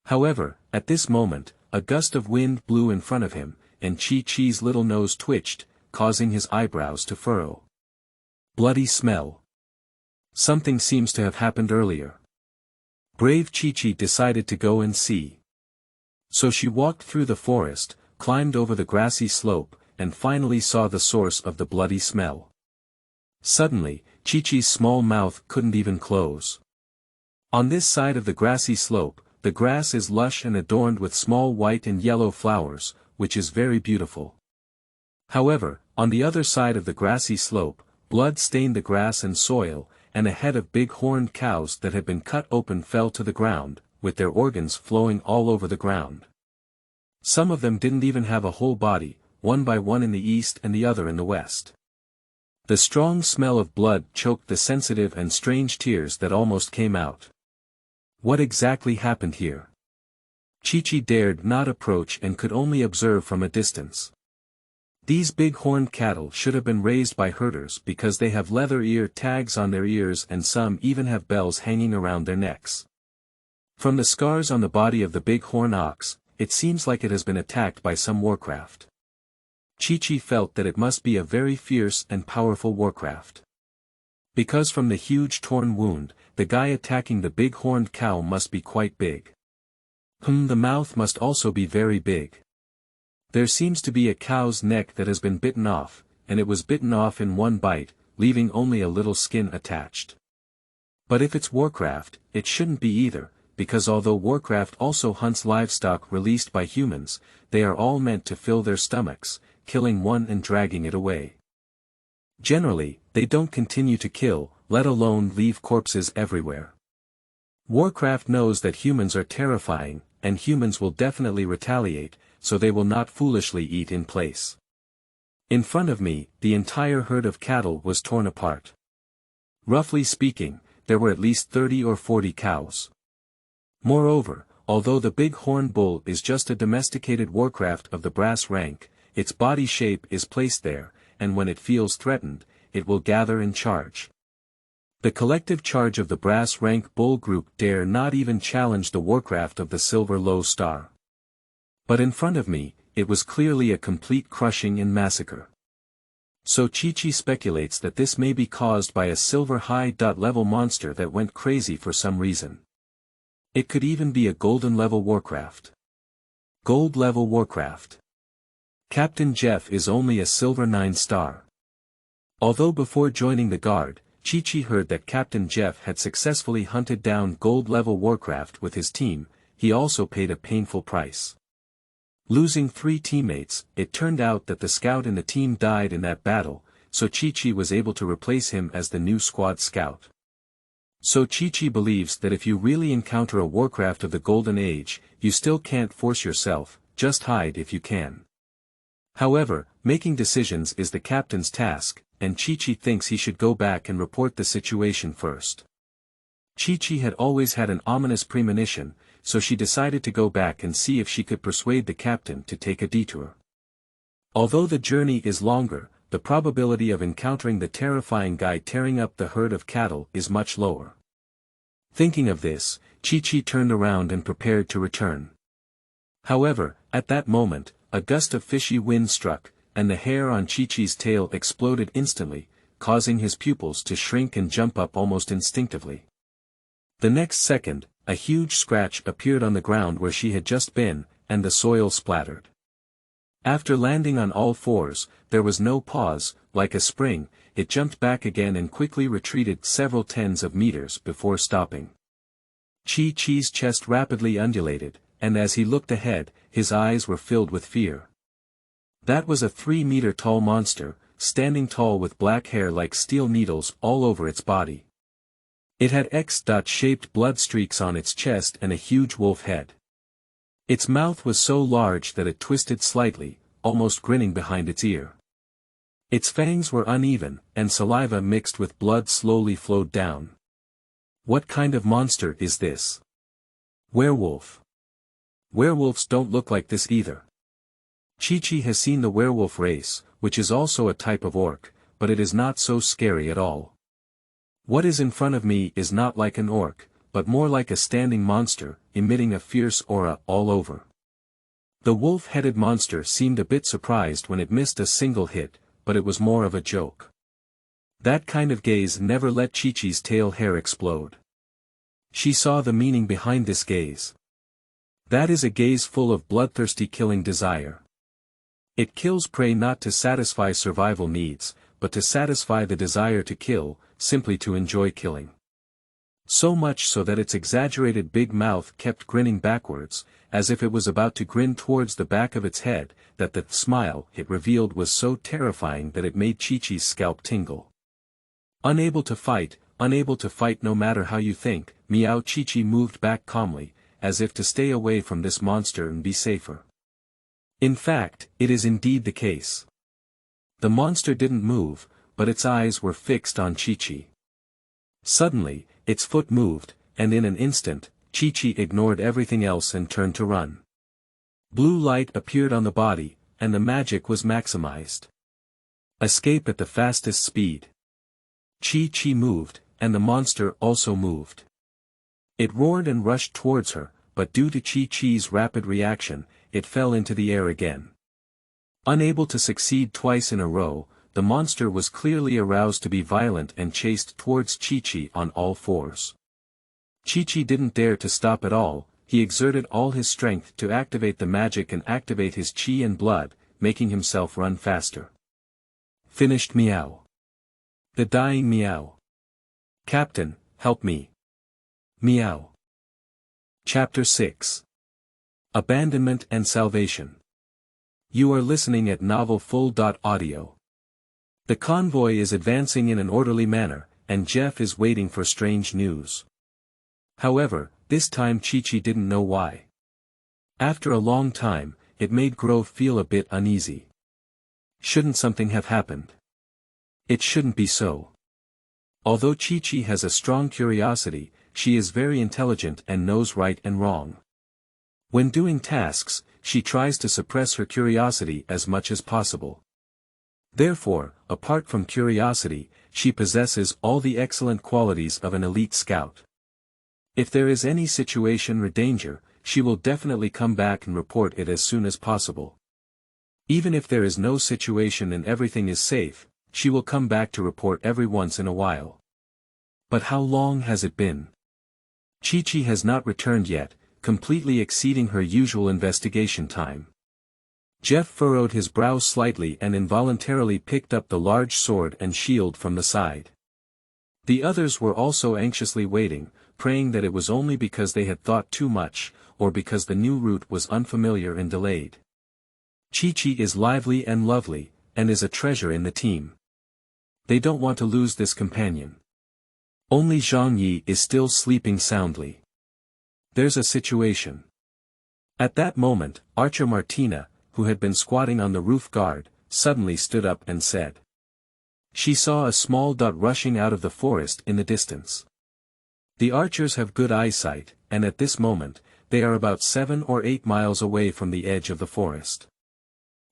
However, at this moment, a gust of wind blew in front of him, and Chi-Chi's little nose twitched, causing his eyebrows to furrow. Bloody smell. Something seems to have happened earlier. Brave Chi-Chi decided to go and see. So she walked through the forest, climbed over the grassy slope, and finally saw the source of the bloody smell. Suddenly, Chi-Chi's small mouth couldn't even close. On this side of the grassy slope, the grass is lush and adorned with small white and yellow flowers, which is very beautiful. However, on the other side of the grassy slope, blood stained the grass and soil, and a head of big horned cows that had been cut open fell to the ground, with their organs flowing all over the ground. Some of them didn't even have a whole body, one by one in the east and the other in the west. The strong smell of blood choked the sensitive and strange tears that almost came out. What exactly happened here? Chi-Chi dared not approach and could only observe from a distance. These big horned cattle should have been raised by herders because they have leather ear tags on their ears and some even have bells hanging around their necks. From the scars on the body of the big horn ox, it seems like it has been attacked by some warcraft. Chi-Chi felt that it must be a very fierce and powerful warcraft. Because from the huge torn wound, the guy attacking the big horned cow must be quite big. The mouth must also be very big. There seems to be a cow's neck that has been bitten off, and it was bitten off in one bite, leaving only a little skin attached. But if it's warcraft, it shouldn't be either, because although warcraft also hunts livestock released by humans, they are all meant to fill their stomachs, killing one and dragging it away. Generally, they don't continue to kill, let alone leave corpses everywhere. Warcraft knows that humans are terrifying, and humans will definitely retaliate, so they will not foolishly eat in place. In front of me, the entire herd of cattle was torn apart. Roughly speaking, there were at least 30 or 40 cows. Moreover, although the big horn bull is just a domesticated warcraft of the brass rank, its body shape is placed there, and when it feels threatened, it will gather and charge. The collective charge of the brass rank bull group dare not even challenge the warcraft of the silver low star. But in front of me, it was clearly a complete crushing and massacre. So Chi-Chi speculates that this may be caused by a silver high level monster that went crazy for some reason. It could even be a golden level warcraft. Gold level warcraft. Captain Jeff is only a silver 9 star. Although before joining the guard, Chi-Chi heard that Captain Jeff had successfully hunted down gold-level warcraft with his team, he also paid a painful price. Losing 3 teammates, it turned out that the scout in the team died in that battle, so Chi-Chi was able to replace him as the new squad scout. So Chi-Chi believes that if you really encounter a warcraft of the Golden Age, you still can't force yourself, just hide if you can. However, making decisions is the captain's task, and Chi-Chi thinks he should go back and report the situation first. Chi-Chi had always had an ominous premonition, so she decided to go back and see if she could persuade the captain to take a detour. Although the journey is longer, the probability of encountering the terrifying guy tearing up the herd of cattle is much lower. Thinking of this, Chi-Chi turned around and prepared to return. However, at that moment, a gust of fishy wind struck, and the hair on Chi-Chi's tail exploded instantly, causing his pupils to shrink and jump up almost instinctively. The next second, a huge scratch appeared on the ground where she had just been, and the soil splattered. After landing on all fours, there was no pause, like a spring, it jumped back again and quickly retreated several tens of meters before stopping. Chi-Chi's chest rapidly undulated, and as he looked ahead, his eyes were filled with fear. That was a 3-meter-tall monster, standing tall with black hair like steel needles all over its body. It had X-shaped blood streaks on its chest and a huge wolf head. Its mouth was so large that it twisted slightly, almost grinning behind its ear. Its fangs were uneven, and saliva mixed with blood slowly flowed down. What kind of monster is this? Werewolf. Werewolves don't look like this either. Chi-Chi has seen the werewolf race, which is also a type of orc, but it is not so scary at all. What is in front of me is not like an orc, but more like a standing monster, emitting a fierce aura all over. The wolf-headed monster seemed a bit surprised when it missed a single hit, but it was more of a joke. That kind of gaze never let Chi-Chi's tail hair explode. She saw the meaning behind this gaze. That is a gaze full of bloodthirsty killing desire. It kills prey not to satisfy survival needs, but to satisfy the desire to kill, simply to enjoy killing. So much so that its exaggerated big mouth kept grinning backwards, as if it was about to grin towards the back of its head, that the smile it revealed was so terrifying that it made Chi-Chi's scalp tingle. Unable to fight no matter how you think, meow. Chi-Chi moved back calmly, as if to stay away from this monster and be safer. In fact, it is indeed the case. The monster didn't move, but its eyes were fixed on Chi-Chi. Suddenly, its foot moved, and in an instant, Chi-Chi ignored everything else and turned to run. Blue light appeared on the body, and the magic was maximized. Escape at the fastest speed. Chi-Chi moved, and the monster also moved. It roared and rushed towards her, but due to Chi-Chi's rapid reaction, it fell into the air again. Unable to succeed twice in a row, the monster was clearly aroused to be violent and chased towards Chi-Chi on all fours. Chi-Chi didn't dare to stop at all, he exerted all his strength to activate the magic and activate his chi and blood, making himself run faster. Finished meow. The dying meow. Captain, help me. Meow. Chapter 6. Abandonment and Salvation. You are listening at novelfull.audio. The convoy is advancing in an orderly manner, and Jeff is waiting for strange news. However, this time Chi-Chi didn't know why. After a long time, it made Grove feel a bit uneasy. Shouldn't something have happened? It shouldn't be so. Although Chi-Chi has a strong curiosity, she is very intelligent and knows right and wrong. When doing tasks, she tries to suppress her curiosity as much as possible. Therefore, apart from curiosity, she possesses all the excellent qualities of an elite scout. If there is any situation or danger, she will definitely come back and report it as soon as possible. Even if there is no situation and everything is safe, she will come back to report every once in a while. But how long has it been? Chi-Chi has not returned yet, completely exceeding her usual investigation time. Jeff furrowed his brow slightly and involuntarily picked up the large sword and shield from the side. The others were also anxiously waiting, praying that it was only because they had thought too much, or because the new route was unfamiliar and delayed. Chi-Chi is lively and lovely, and is a treasure in the team. They don't want to lose this companion. Only Zhang Yi is still sleeping soundly. There's a situation. At that moment, Archer Martina, who had been squatting on the roof guard, suddenly stood up and said. She saw a small dot rushing out of the forest in the distance. The archers have good eyesight, and at this moment, they are about 7 or 8 miles away from the edge of the forest.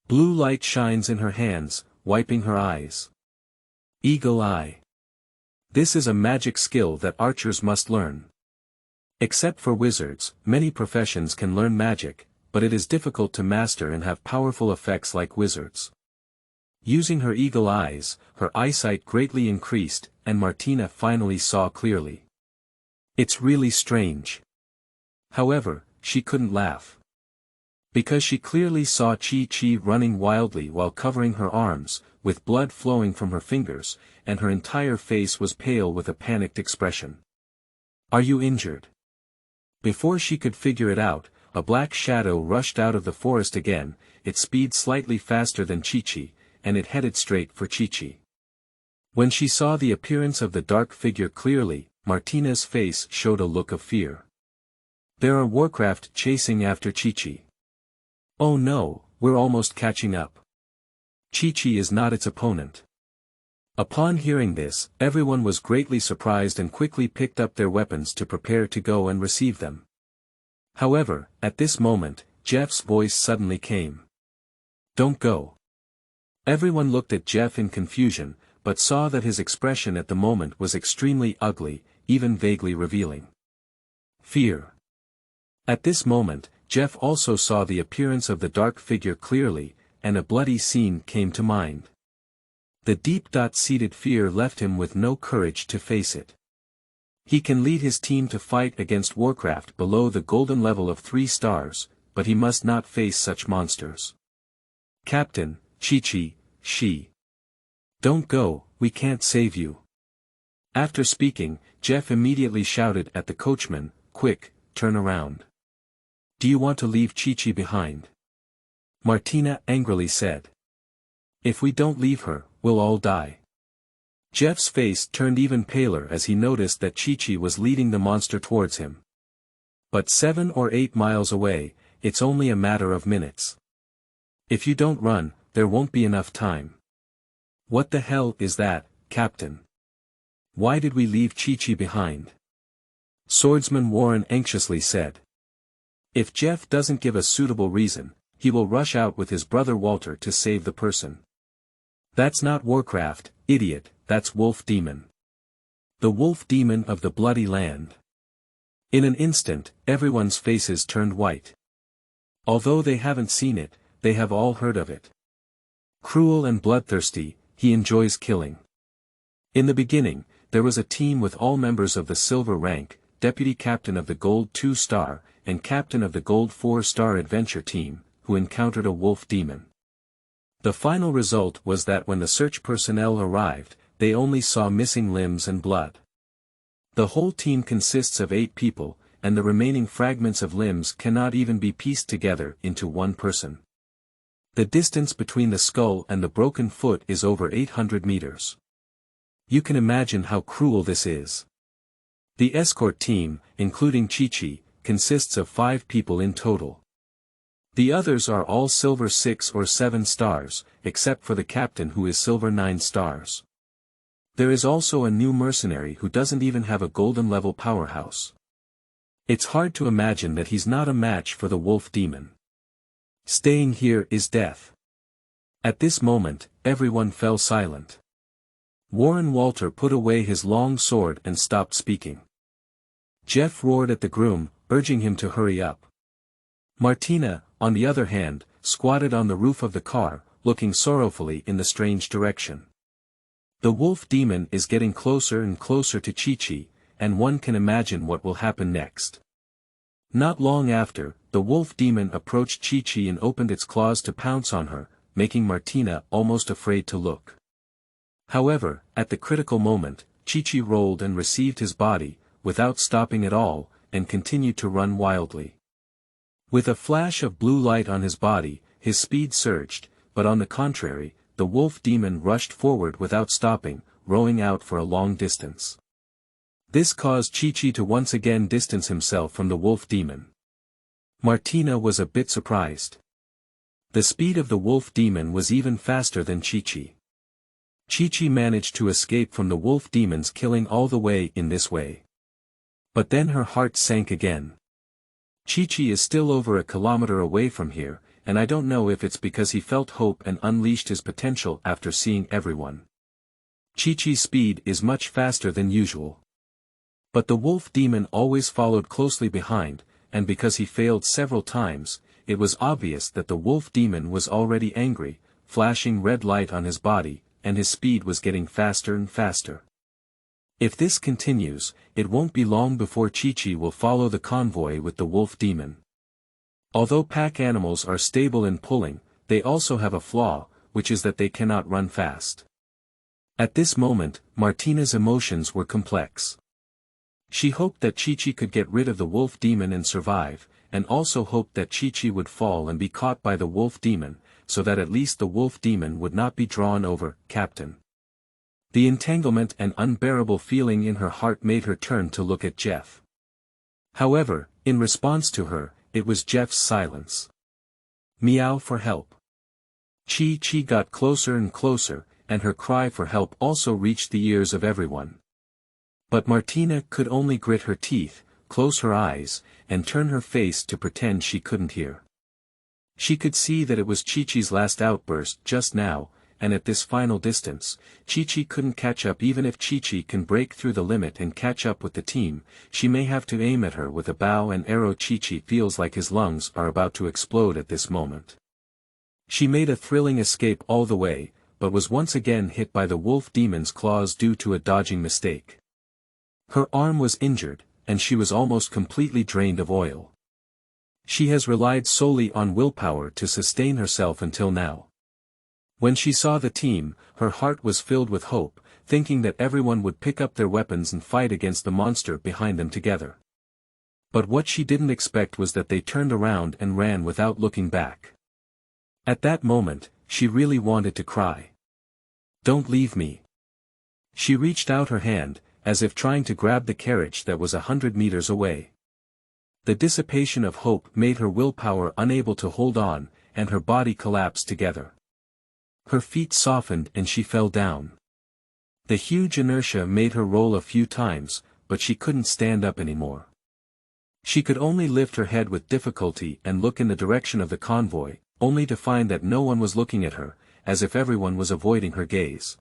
Blue light shines in her hands, wiping her eyes. Eagle eye. This is a magic skill that archers must learn. Except for wizards, many professions can learn magic, but it is difficult to master and have powerful effects like wizards. Using her eagle eyes, her eyesight greatly increased, and Martina finally saw clearly. It's really strange. However, she couldn't laugh. Because she clearly saw Chi-Chi running wildly while covering her arms, with blood flowing from her fingers, and her entire face was pale with a panicked expression. Are you injured? Before she could figure it out, a black shadow rushed out of the forest again, its speed slightly faster than Chi-Chi, and it headed straight for Chi-Chi. When she saw the appearance of the dark figure clearly, Martina's face showed a look of fear. There are Warcraft chasing after Chi-Chi. Oh no, we're almost catching up. Chi-Chi is not its opponent. Upon hearing this, everyone was greatly surprised and quickly picked up their weapons to prepare to go and receive them. However, at this moment, Jeff's voice suddenly came. Don't go. Everyone looked at Jeff in confusion, but saw that his expression at the moment was extremely ugly, even vaguely revealing fear. At this moment, Jeff also saw the appearance of the dark figure clearly, and a bloody scene came to mind. The deep-seated fear left him with no courage to face it. He can lead his team to fight against Warcraft below the golden level of 3 stars, but he must not face such monsters. Captain, Chi-Chi, she. Don't go, we can't save you. After speaking, Jeff immediately shouted at the coachman, quick, turn around. Do you want to leave Chi-Chi behind? Martina angrily said. If we don't leave her, we'll all die. Jeff's face turned even paler as he noticed that Chi-Chi was leading the monster towards him. But 7 or 8 miles away, it's only a matter of minutes. If you don't run, there won't be enough time. What the hell is that, Captain? Why did we leave Chi-Chi behind? Swordsman Warren anxiously said. If Jeff doesn't give a suitable reason, he will rush out with his brother Walter to save the person. That's not Warcraft, idiot, that's Wolf Demon. The Wolf Demon of the Bloody Land. In an instant, everyone's faces turned white. Although they haven't seen it, they have all heard of it. Cruel and bloodthirsty, he enjoys killing. In the beginning, there was a team with all members of the Silver rank, Deputy Captain of the Gold 2-star, and Captain of the Gold 4-star adventure team, who encountered a wolf demon. The final result was that when the search personnel arrived, they only saw missing limbs and blood. The whole team consists of 8 people, and the remaining fragments of limbs cannot even be pieced together into one person. The distance between the skull and the broken foot is over 800 meters. You can imagine how cruel this is. The escort team, including Chi-Chi, consists of 5 people in total. The others are all silver 6 or 7 stars, except for the captain who is silver 9 stars. There is also a new mercenary who doesn't even have a golden level powerhouse. It's hard to imagine that he's not a match for the wolf demon. Staying here is death. At this moment, everyone fell silent. Warren Walter put away his long sword and stopped speaking. Jeff roared at the groom, urging him to hurry up. Martina, on the other hand, squatted on the roof of the car, looking sorrowfully in the strange direction. The wolf demon is getting closer and closer to Chi-Chi, and one can imagine what will happen next. Not long after, the wolf demon approached Chi-Chi and opened its claws to pounce on her, making Martina almost afraid to look. However, at the critical moment, Chi-Chi rolled and received his body, without stopping at all, and continued to run wildly. With a flash of blue light on his body, his speed surged, but on the contrary, the wolf demon rushed forward without stopping, rowing out for a long distance. This caused Chi-Chi to once again distance himself from the wolf demon. Martina was a bit surprised. The speed of the wolf demon was even faster than Chi-Chi. Chi-Chi managed to escape from the wolf demon's killing all the way in this way. But then her heart sank again. Chi-Chi is still over a kilometer away from here, and I don't know if it's because he felt hope and unleashed his potential after seeing everyone. Chi-Chi's speed is much faster than usual. But the wolf demon always followed closely behind, and because he failed several times, it was obvious that the wolf demon was already angry, flashing red light on his body, and his speed was getting faster and faster. If this continues, it won't be long before Chi-Chi will follow the convoy with the wolf demon. Although pack animals are stable in pulling, they also have a flaw, which is that they cannot run fast. At this moment, Martina's emotions were complex. She hoped that Chi-Chi could get rid of the wolf demon and survive, and also hoped that Chi-Chi would fall and be caught by the wolf demon, so that at least the wolf demon would not be drawn over, Captain. The entanglement and unbearable feeling in her heart made her turn to look at Jeff. However, in response to her, it was Jeff's silence. Meow for help. Chi-Chi got closer and closer, and her cry for help also reached the ears of everyone. But Martina could only grit her teeth, close her eyes, and turn her face to pretend she couldn't hear. She could see that it was Chi-Chi's last outburst just now, and at this final distance, Chi-Chi couldn't catch up. Even if Chi-Chi can break through the limit and catch up with the team, she may have to aim at her with a bow and arrow. Chi-Chi feels like his lungs are about to explode at this moment. She made a thrilling escape all the way, but was once again hit by the wolf demon's claws due to a dodging mistake. Her arm was injured, and she was almost completely drained of oil. She has relied solely on willpower to sustain herself until now. When she saw the team, her heart was filled with hope, thinking that everyone would pick up their weapons and fight against the monster behind them together. But what she didn't expect was that they turned around and ran without looking back. At that moment, she really wanted to cry. "Don't leave me." She reached out her hand, as if trying to grab the carriage that was 100 meters away. The dissipation of hope made her willpower unable to hold on, and her body collapsed together. Her feet softened and she fell down. The huge inertia made her roll a few times, but she couldn't stand up anymore. She could only lift her head with difficulty and look in the direction of the convoy, only to find that no one was looking at her, as if everyone was avoiding her gaze.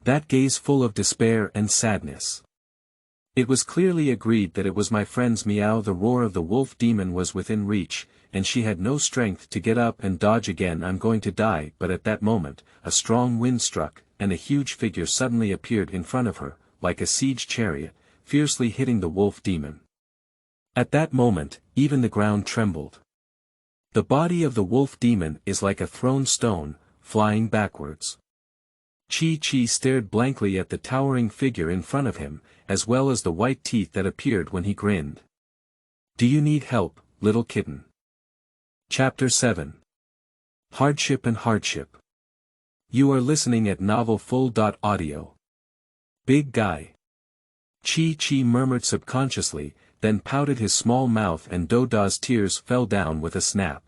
That gaze full of despair and sadness. It was clearly agreed that it was my friend's meow. The roar of the wolf demon was within reach, and she had no strength to get up and dodge again. I'm going to die. But at that moment, a strong wind struck, and a huge figure suddenly appeared in front of her, like a siege chariot, fiercely hitting the wolf demon. At that moment, even the ground trembled. The body of the wolf demon is like a thrown stone, flying backwards. Chi-Chi stared blankly at the towering figure in front of him, as well as the white teeth that appeared when he grinned. Do you need help, little kitten? Chapter 7. Hardship and Hardship. You are listening at novelfull.audio. Big guy. Chi-Chi murmured subconsciously, then pouted his small mouth and Doda's tears fell down with a snap.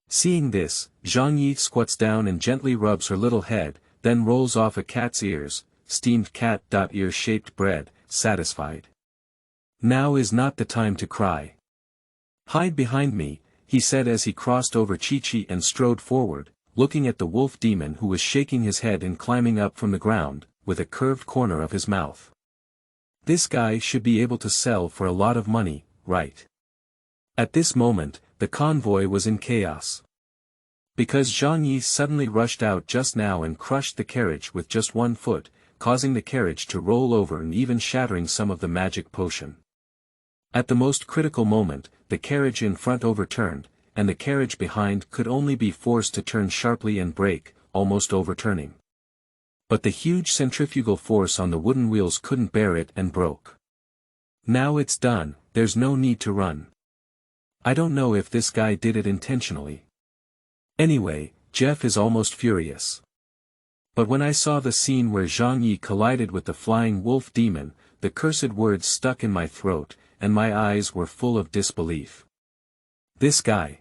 Seeing this, Zhang Yi squats down and gently rubs her little head, then rolls off a cat's ears, steamed cat. Ear-shaped bread, satisfied. Now is not the time to cry. Hide behind me, he said as he crossed over Chi-Chi and strode forward, looking at the wolf demon who was shaking his head and climbing up from the ground, with a curved corner of his mouth. This guy should be able to sell for a lot of money, right? At this moment, the convoy was in chaos. Because Zhang Yi suddenly rushed out just now and crushed the carriage with just one foot, causing the carriage to roll over and even shattering some of the magic potion. At the most critical moment, the carriage in front overturned, and the carriage behind could only be forced to turn sharply and brake, almost overturning. But the huge centrifugal force on the wooden wheels couldn't bear it and broke. Now it's done, there's no need to run. I don't know if this guy did it intentionally. Anyway, Jeff is almost furious. But when I saw the scene where Zhang Yi collided with the flying wolf demon, the cursed words stuck in my throat, and my eyes were full of disbelief. This guy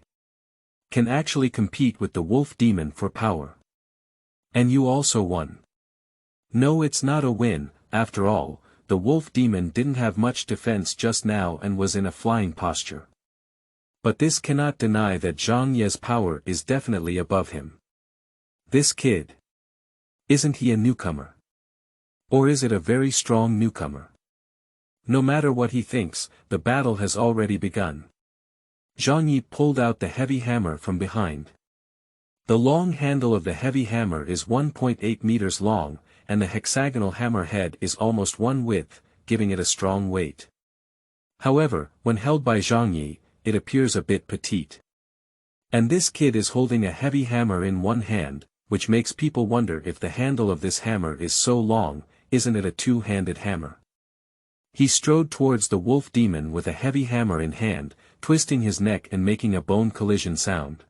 can actually compete with the wolf demon for power. And you also won. No, it's not a win. After all, the wolf demon didn't have much defense just now and was in a flying posture. But this cannot deny that Zhang Ye's power is definitely above him. This kid. Isn't he a newcomer? Or is it a very strong newcomer? No matter what he thinks, the battle has already begun. Zhang Yi pulled out the heavy hammer from behind. The long handle of the heavy hammer is 1.8 meters long, and the hexagonal hammer head is almost one width, giving it a strong weight. However, when held by Zhang Yi, it appears a bit petite. And this kid is holding a heavy hammer in one hand, which makes people wonder if the handle of this hammer is so long, isn't it a two-handed hammer? He strode towards the wolf demon with a heavy hammer in hand, twisting his neck and making a bone collision sound.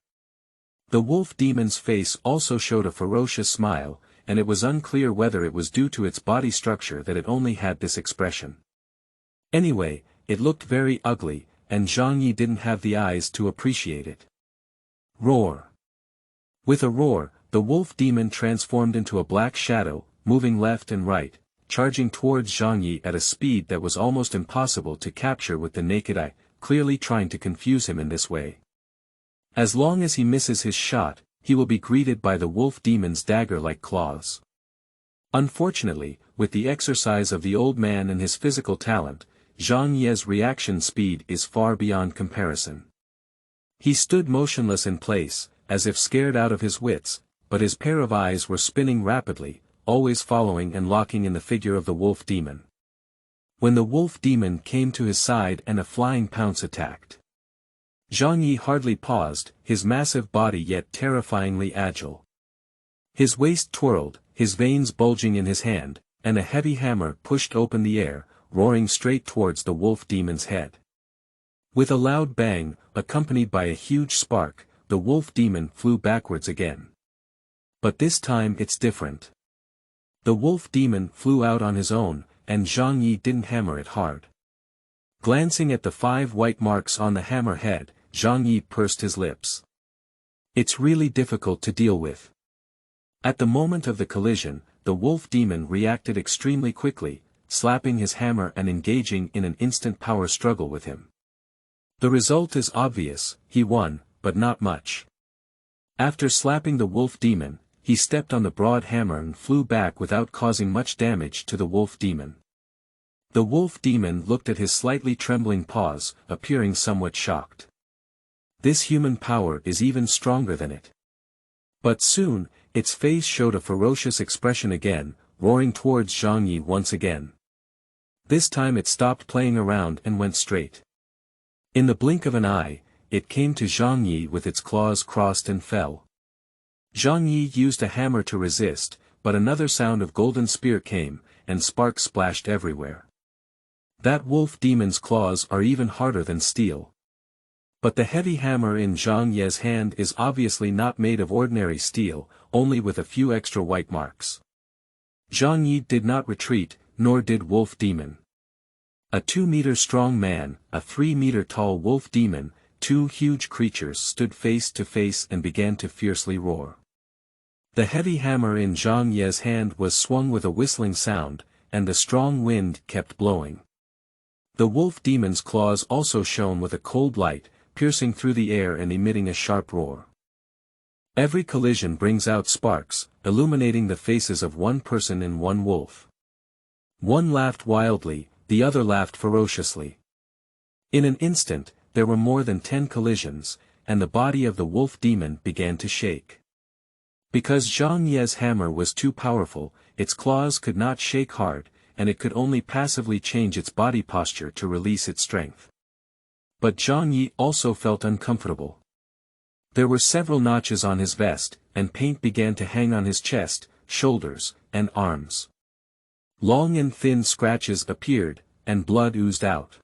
The wolf demon's face also showed a ferocious smile, and it was unclear whether it was due to its body structure that it only had this expression. Anyway, it looked very ugly, and Zhang Yi didn't have the eyes to appreciate it. Roar. With a roar, the wolf demon transformed into a black shadow, moving left and right, charging towards Zhang Yi at a speed that was almost impossible to capture with the naked eye, clearly trying to confuse him in this way. As long as he misses his shot, he will be greeted by the wolf demon's dagger-like claws. Unfortunately, with the exercise of the old man and his physical talent, Zhang Ye's reaction speed is far beyond comparison. He stood motionless in place, as if scared out of his wits, but his pair of eyes were spinning rapidly, always following and locking in the figure of the wolf demon. When the wolf demon came to his side and a flying pounce attacked, Zhang Yi hardly paused, his massive body yet terrifyingly agile. His waist twirled, his veins bulging in his hand, and a heavy hammer pushed open the air, roaring straight towards the wolf demon's head. With a loud bang, accompanied by a huge spark, the wolf demon flew backwards again. But this time it's different. The wolf demon flew out on his own, and Zhang Yi didn't hammer it hard. Glancing at the 5 white marks on the hammer head, Zhang Yi pursed his lips. It's really difficult to deal with. At the moment of the collision, the wolf demon reacted extremely quickly, slapping his hammer and engaging in an instant power struggle with him. The result is obvious, he won, but not much. After slapping the wolf demon, he stepped on the broad hammer and flew back without causing much damage to the wolf demon. The wolf demon looked at his slightly trembling paws, appearing somewhat shocked. This human power is even stronger than it. But soon, its face showed a ferocious expression again, roaring towards Zhang Yi once again. This time it stopped playing around and went straight. In the blink of an eye, it came to Zhang Yi with its claws crossed and fell. Zhang Yi used a hammer to resist, but another sound of golden spear came, and sparks splashed everywhere. That wolf demon's claws are even harder than steel. But the heavy hammer in Zhang Ye's hand is obviously not made of ordinary steel, only with a few extra white marks. Zhang Yi did not retreat, nor did wolf demon. A 2-meter strong man, a 3-meter tall wolf demon, two huge creatures stood face to face and began to fiercely roar. The heavy hammer in Zhang Ye's hand was swung with a whistling sound, and the strong wind kept blowing. The wolf demon's claws also shone with a cold light, piercing through the air and emitting a sharp roar. Every collision brings out sparks, illuminating the faces of one person and one wolf. One laughed wildly, the other laughed ferociously. In an instant, there were more than 10 collisions, and the body of the wolf demon began to shake. Because Zhang Ye's hammer was too powerful, its claws could not shake hard, and it could only passively change its body posture to release its strength. But Zhang Yi also felt uncomfortable. There were several notches on his vest, and paint began to hang on his chest, shoulders, and arms. Long and thin scratches appeared, and blood oozed out.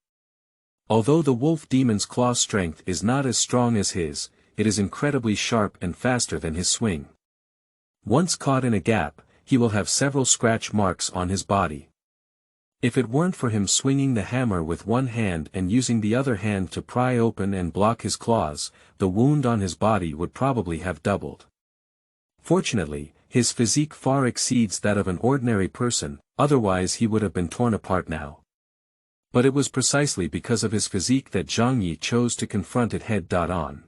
Although the wolf demon's claw strength is not as strong as his, it is incredibly sharp and faster than his swing. Once caught in a gap, he will have several scratch marks on his body. If it weren't for him swinging the hammer with one hand and using the other hand to pry open and block his claws, the wound on his body would probably have doubled. Fortunately, his physique far exceeds that of an ordinary person, otherwise he would have been torn apart now. But it was precisely because of his physique that Zhang Yi chose to confront it head-on.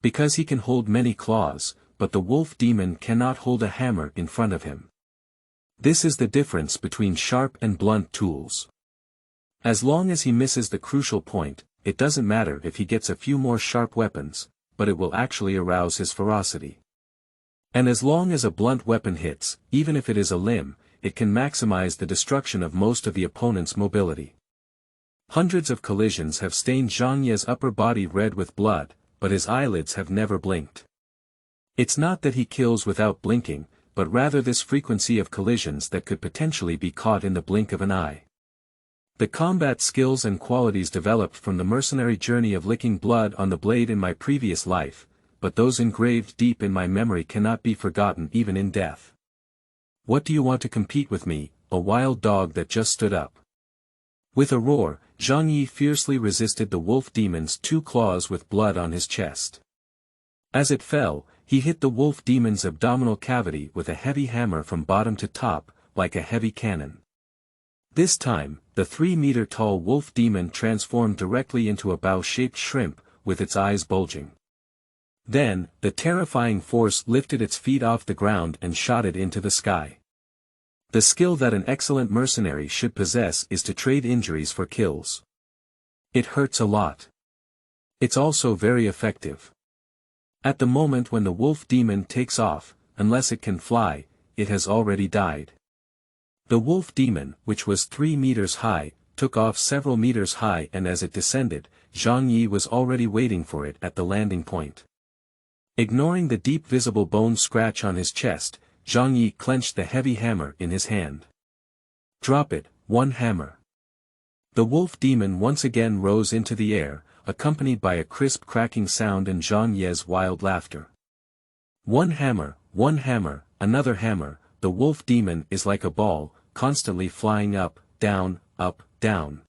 Because he can hold many claws, but the wolf demon cannot hold a hammer in front of him. This is the difference between sharp and blunt tools. As long as he misses the crucial point, it doesn't matter if he gets a few more sharp weapons, but it will actually arouse his ferocity. And as long as a blunt weapon hits, even if it is a limb, it can maximize the destruction of most of the opponent's mobility. Hundreds of collisions have stained Zhang Ye's upper body red with blood, but his eyelids have never blinked. It's not that he kills without blinking, but rather this frequency of collisions that could potentially be caught in the blink of an eye. The combat skills and qualities developed from the mercenary journey of licking blood on the blade in my previous life, but those engraved deep in my memory cannot be forgotten even in death. What do you want to compete with me, a wild dog that just stood up? With a roar, Zhang Yi fiercely resisted the wolf demon's 2 claws with blood on his chest. As it fell, he hit the wolf demon's abdominal cavity with a heavy hammer from bottom to top, like a heavy cannon. This time, the 3-meter-tall wolf demon transformed directly into a bow-shaped shrimp, with its eyes bulging. Then, the terrifying force lifted its feet off the ground and shot it into the sky. The skill that an excellent mercenary should possess is to trade injuries for kills. It hurts a lot. It's also very effective. At the moment when the wolf demon takes off, unless it can fly, it has already died. The wolf demon, which was 3 meters high, took off several meters high, and as it descended, Zhang Yi was already waiting for it at the landing point. Ignoring the deep visible bone scratch on his chest, Zhang Yi clenched the heavy hammer in his hand. Drop it, one hammer. The wolf demon once again rose into the air, accompanied by a crisp cracking sound and Zhang Ye's wild laughter. One hammer, another hammer, the wolf demon is like a ball, constantly flying up, down, up, down.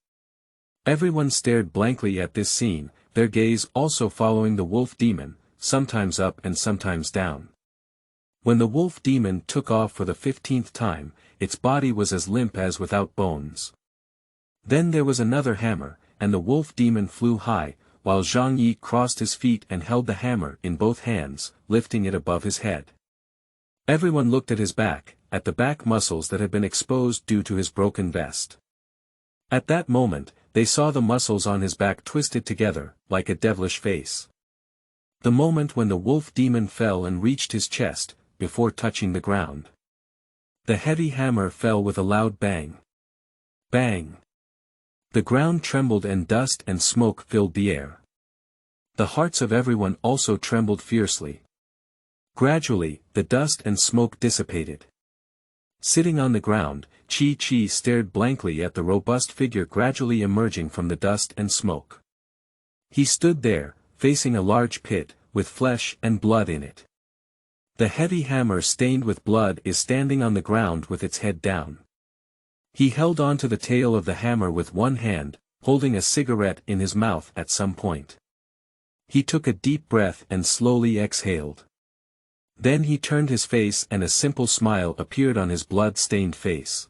Everyone stared blankly at this scene, their gaze also following the wolf demon, sometimes up and sometimes down. When the wolf demon took off for the 15th time, its body was as limp as without bones. Then there was another hammer, and the wolf demon flew high, while Zhang Yi crossed his feet and held the hammer in both hands, lifting it above his head. Everyone looked at his back, at the back muscles that had been exposed due to his broken vest. At that moment, they saw the muscles on his back twisted together, like a devilish face. The moment when the wolf demon fell and reached his chest, before touching the ground. The heavy hammer fell with a loud bang. Bang! The ground trembled and dust and smoke filled the air. The hearts of everyone also trembled fiercely. Gradually, the dust and smoke dissipated. Sitting on the ground, Chi stared blankly at the robust figure gradually emerging from the dust and smoke. He stood there, facing a large pit, with flesh and blood in it. The heavy hammer stained with blood is standing on the ground with its head down. He held on to the tail of the hammer with one hand, holding a cigarette in his mouth at some point. He took a deep breath and slowly exhaled. Then he turned his face and a simple smile appeared on his blood-stained face.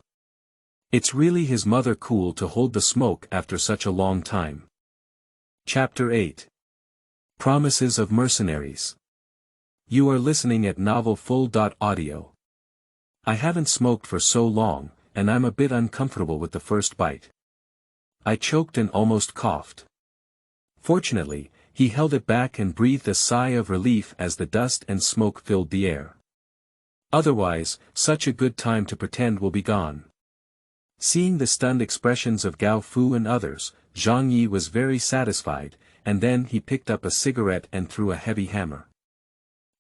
It's really his mother cool to hold the smoke after such a long time. Chapter 8. Promises of Mercenaries. You are listening at novelfull.audio. I haven't smoked for so long, and I'm a bit uncomfortable with the first bite. I choked and almost coughed. Fortunately, he held it back and breathed a sigh of relief as the dust and smoke filled the air. Otherwise, such a good time to pretend will be gone. Seeing the stunned expressions of Gao Fu and others, Zhang Yi was very satisfied, and then he picked up a cigarette and threw a heavy hammer.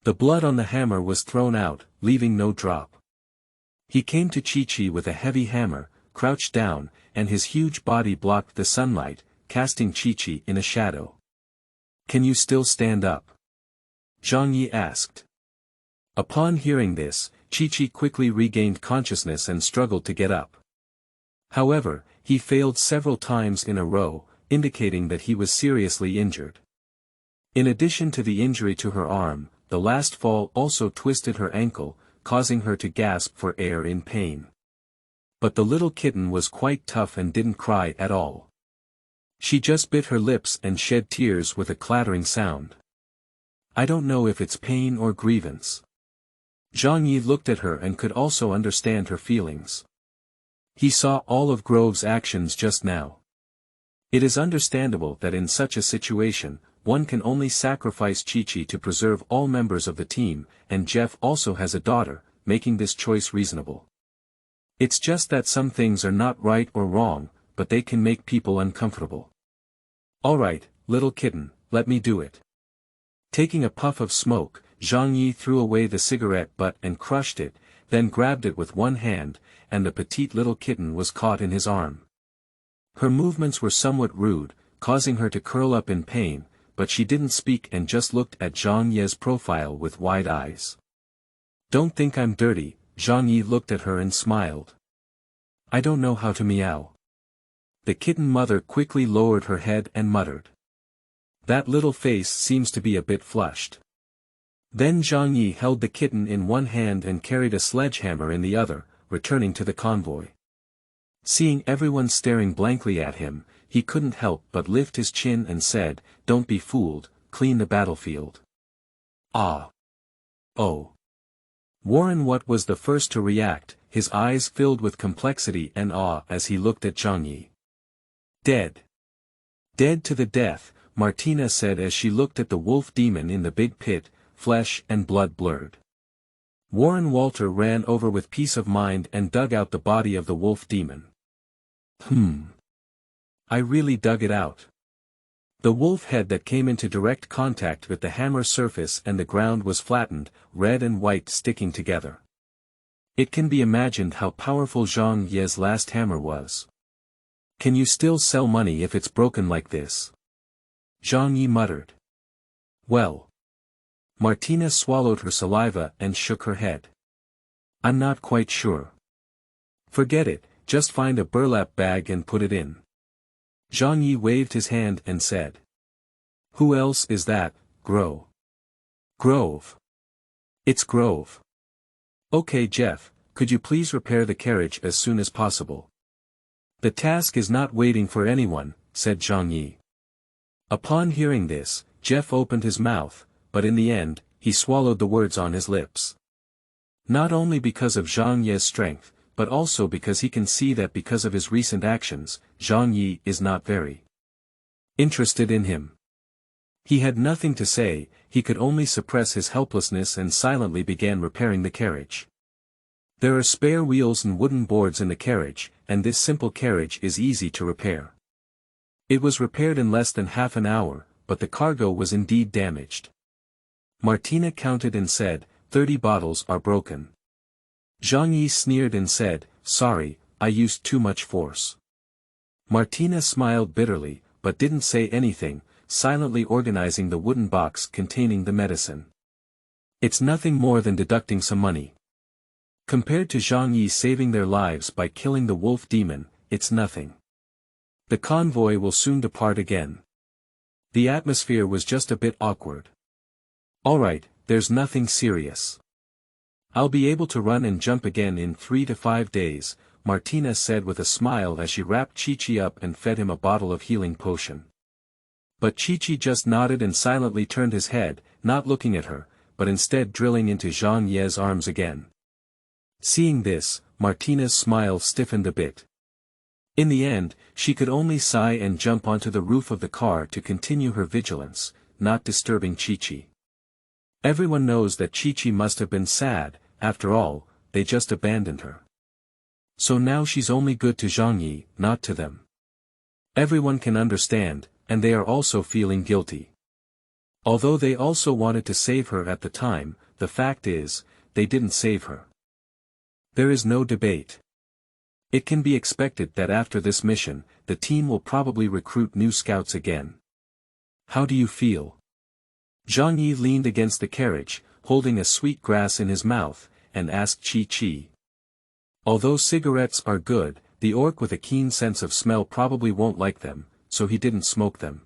The blood on the hammer was thrown out, leaving no drop. He came to Chi with a heavy hammer, crouched down, and his huge body blocked the sunlight, casting Chi in a shadow. Can you still stand up? Zhang Yi asked. Upon hearing this, Chi quickly regained consciousness and struggled to get up. However, he failed several times in a row, indicating that he was seriously injured. In addition to the injury to her arm, the last fall also twisted her ankle, causing her to gasp for air in pain. But the little kitten was quite tough and didn't cry at all. She just bit her lips and shed tears with a clattering sound. I don't know if it's pain or grievance. Zhang Yi looked at her and could also understand her feelings. He saw all of Grove's actions just now. It is understandable that in such a situation, one can only sacrifice Chi to preserve all members of the team, and Jeff also has a daughter, making this choice reasonable. It's just that some things are not right or wrong, but they can make people uncomfortable. Alright, little kitten, let me do it. Taking a puff of smoke, Zhang Yi threw away the cigarette butt and crushed it, then grabbed it with one hand, and the petite little kitten was caught in his arm. Her movements were somewhat rude, causing her to curl up in pain, but she didn't speak and just looked at Zhang Yi's profile with wide eyes. Don't think I'm dirty, Zhang Yi looked at her and smiled. I don't know how to meow. The kitten mother quickly lowered her head and muttered. That little face seems to be a bit flushed. Then Zhang Yi held the kitten in one hand and carried a sledgehammer in the other, returning to the convoy. Seeing everyone staring blankly at him, he couldn't help but lift his chin and said, Don't be fooled, clean the battlefield. Ah. Oh. Warren was the first to react, his eyes filled with complexity and awe as he looked at Zhang Yi. Dead. Dead to the death, Martina said as she looked at the wolf demon in the big pit, flesh and blood blurred. Warren Walter ran over with peace of mind and dug out the body of the wolf demon. I really dug it out. The wolf head that came into direct contact with the hammer surface and the ground was flattened, red and white sticking together. It can be imagined how powerful Zhang Yi's last hammer was. Can you still sell money if it's broken like this? Zhang Yi muttered. Well. Martina swallowed her saliva and shook her head. I'm not quite sure. Forget it, just find a burlap bag and put it in. Zhang Yi waved his hand and said. Who else is that, Grove? Grove. It's Grove. Okay Jeff, could you please repair the carriage as soon as possible? The task is not waiting for anyone, said Zhang Yi. Upon hearing this, Jeff opened his mouth, but in the end, he swallowed the words on his lips. Not only because of Zhang Yi's strength, but also because he can see that because of his recent actions, Zhang Yi is not very interested in him. He had nothing to say, he could only suppress his helplessness and silently began repairing the carriage. There are spare wheels and wooden boards in the carriage, and this simple carriage is easy to repair. It was repaired in less than half an hour, but the cargo was indeed damaged. Martina counted and said, 30 bottles are broken. Zhang Yi sneered and said, sorry, I used too much force. Martina smiled bitterly, but didn't say anything, silently organizing the wooden box containing the medicine. It's nothing more than deducting some money. Compared to Zhang Yi saving their lives by killing the wolf demon, it's nothing. The convoy will soon depart again. The atmosphere was just a bit awkward. Alright, there's nothing serious. I'll be able to run and jump again in 3 to 5 days, Martina said with a smile as she wrapped Chi-Chi up and fed him a bottle of healing potion. But Chi-Chi just nodded and silently turned his head, not looking at her, but instead drilling into Zhang Yi's arms again. Seeing this, Martina's smile stiffened a bit. In the end, she could only sigh and jump onto the roof of the car to continue her vigilance, not disturbing Chi-Chi. Everyone knows that Chi-Chi must have been sad, after all, they just abandoned her. So now she's only good to Zhang Yi, not to them. Everyone can understand, and they are also feeling guilty. Although they also wanted to save her at the time, the fact is, they didn't save her. There is no debate. It can be expected that after this mission, the team will probably recruit new scouts again. How do you feel? Zhang Yi leaned against the carriage, holding a sweet grass in his mouth, and asked Chi-Chi. Although cigarettes are good, the orc with a keen sense of smell probably won't like them, so he didn't smoke them.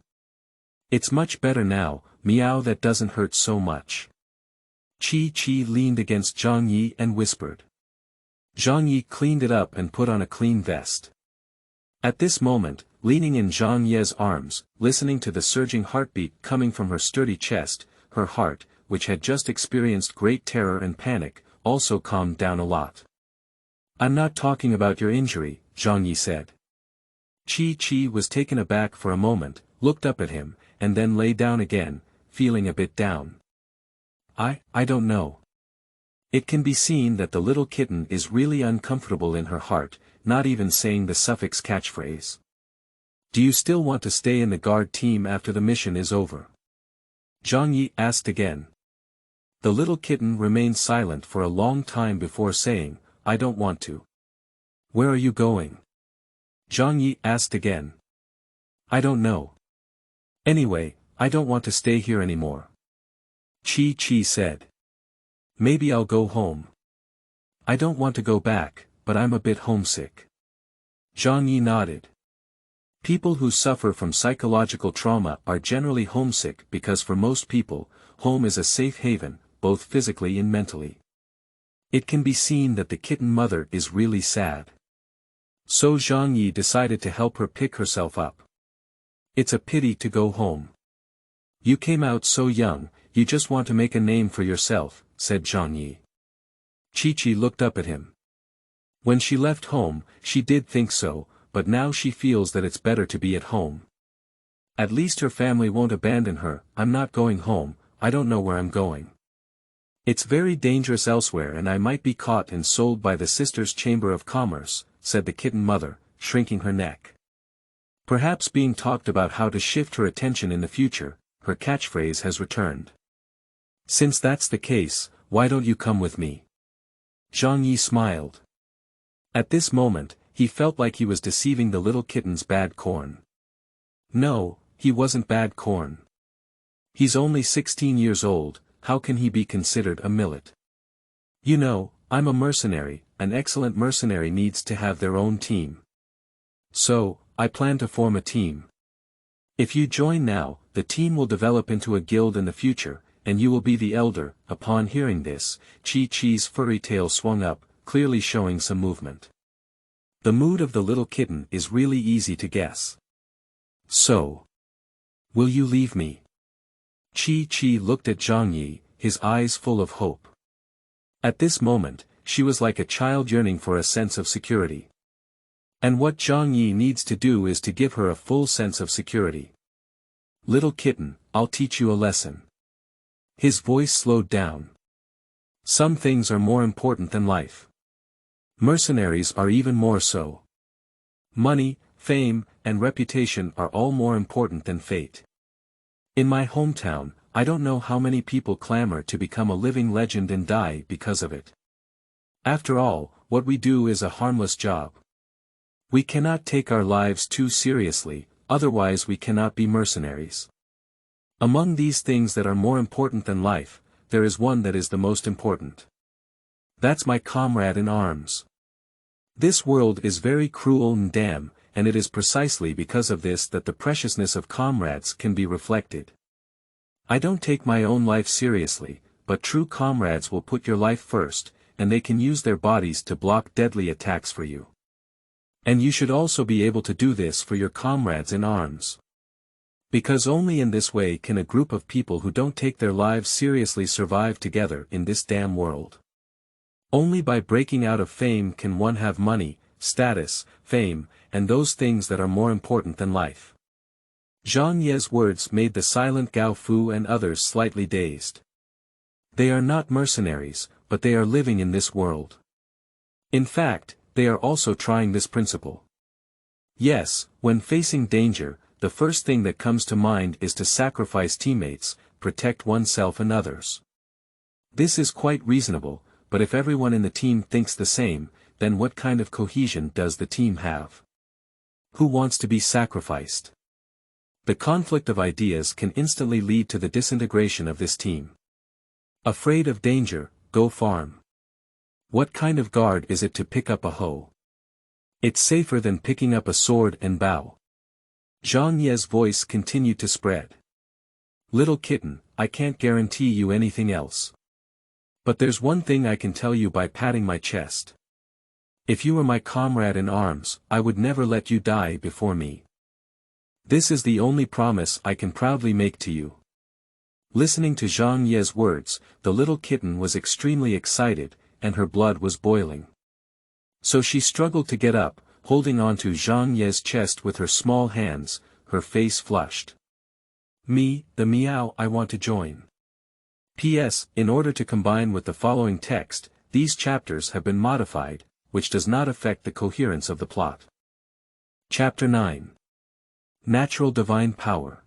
It's much better now, meow, that doesn't hurt so much. Chi-Chi leaned against Zhang Yi and whispered. Zhang Yi cleaned it up and put on a clean vest. At this moment, leaning in Zhang Yi's arms, listening to the surging heartbeat coming from her sturdy chest, her heart, which had just experienced great terror and panic, also calmed down a lot. I'm not talking about your injury, Zhang Yi said. Chi-Chi was taken aback for a moment, looked up at him, and then lay down again, feeling a bit down. I don't know. It can be seen that the little kitten is really uncomfortable in her heart, not even saying the suffix catchphrase. Do you still want to stay in the guard team after the mission is over? Zhang Yi asked again. The little kitten remained silent for a long time before saying, I don't want to. Where are you going? Zhang Yi asked again. I don't know. Anyway, I don't want to stay here anymore. Chi-Chi said. Maybe I'll go home. I don't want to go back, but I'm a bit homesick. Zhang Yi nodded. People who suffer from psychological trauma are generally homesick because for most people, home is a safe haven, both physically and mentally. It can be seen that the kitten mother is really sad. So Zhang Yi decided to help her pick herself up. It's a pity to go home. You came out so young, you just want to make a name for yourself, said Zhang Yi. Chi-Chi looked up at him. When she left home, she did think so, but now she feels that it's better to be at home. At least her family won't abandon her. I'm not going home, I don't know where I'm going. It's very dangerous elsewhere and I might be caught and sold by the Sisters' Chamber of Commerce, said the kitten mother, shrinking her neck. Perhaps being talked about how to shift her attention in the future, her catchphrase has returned. Since that's the case, why don't you come with me? Zhang Yi smiled. At this moment, he felt like he was deceiving the little kitten's bad corn. No, he wasn't bad corn. He's only 16 years old, how can he be considered a millet? You know, I'm a mercenary, an excellent mercenary needs to have their own team. So, I plan to form a team. If you join now, the team will develop into a guild in the future, and you will be the elder." Upon hearing this, Chi-Chi's furry tail swung up, clearly showing some movement. The mood of the little kitten is really easy to guess. "So, will you leave me?" Chi-Chi looked at Zhang Yi, his eyes full of hope. At this moment, she was like a child yearning for a sense of security. And what Zhang Yi needs to do is to give her a full sense of security. "Little kitten, I'll teach you a lesson." His voice slowed down. "Some things are more important than life. Mercenaries are even more so. Money, fame, and reputation are all more important than fate. In my hometown, I don't know how many people clamor to become a living legend and die because of it. After all, what we do is a harmless job. We cannot take our lives too seriously, otherwise we cannot be mercenaries. Among these things that are more important than life, there is one that is the most important. That's my comrade in arms. This world is very cruel and damn, and it is precisely because of this that the preciousness of comrades can be reflected. I don't take my own life seriously, but true comrades will put your life first, and they can use their bodies to block deadly attacks for you. And you should also be able to do this for your comrades in arms. Because only in this way can a group of people who don't take their lives seriously survive together in this damn world. Only by breaking out of fame can one have money, status, fame, and those things that are more important than life." Zhang Ye's words made the silent Gao Fu and others slightly dazed. They are not mercenaries, but they are living in this world. In fact, they are also trying this principle. Yes, when facing danger, the first thing that comes to mind is to sacrifice teammates, protect oneself and others. This is quite reasonable, but if everyone in the team thinks the same, then what kind of cohesion does the team have? Who wants to be sacrificed? The conflict of ideas can instantly lead to the disintegration of this team. Afraid of danger, go farm. What kind of guard is it to pick up a hoe? It's safer than picking up a sword and bow. Zhang Ye's voice continued to spread. "Little kitten, I can't guarantee you anything else. But there's one thing I can tell you by patting my chest. If you were my comrade in arms, I would never let you die before me. This is the only promise I can proudly make to you." Listening to Zhang Ye's words, the little kitten was extremely excited, and her blood was boiling. So she struggled to get up, holding on to Zhang Ye's chest with her small hands, her face flushed. "Me, the meow, I want to join." P.S. In order to combine with the following text, these chapters have been modified, which does not affect the coherence of the plot. Chapter 9. Natural Divine Power.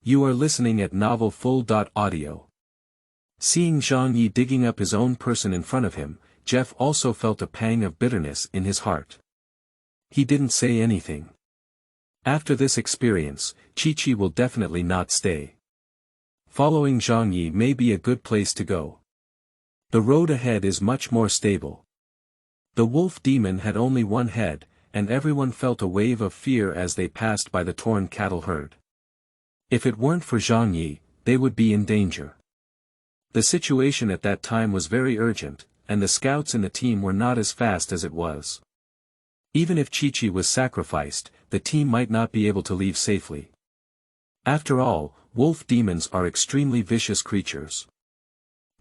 You are listening at novelfull.audio. Seeing Zhang Yi digging up his own person in front of him, Jeff also felt a pang of bitterness in his heart. He didn't say anything. After this experience, Chi-Chi will definitely not stay. Following Zhang Yi may be a good place to go. The road ahead is much more stable. The wolf demon had only one head, and everyone felt a wave of fear as they passed by the torn cattle herd. If it weren't for Zhang Yi, they would be in danger. The situation at that time was very urgent, and the scouts in the team were not as fast as it was. Even if Chi-Chi was sacrificed, the team might not be able to leave safely. After all, wolf demons are extremely vicious creatures.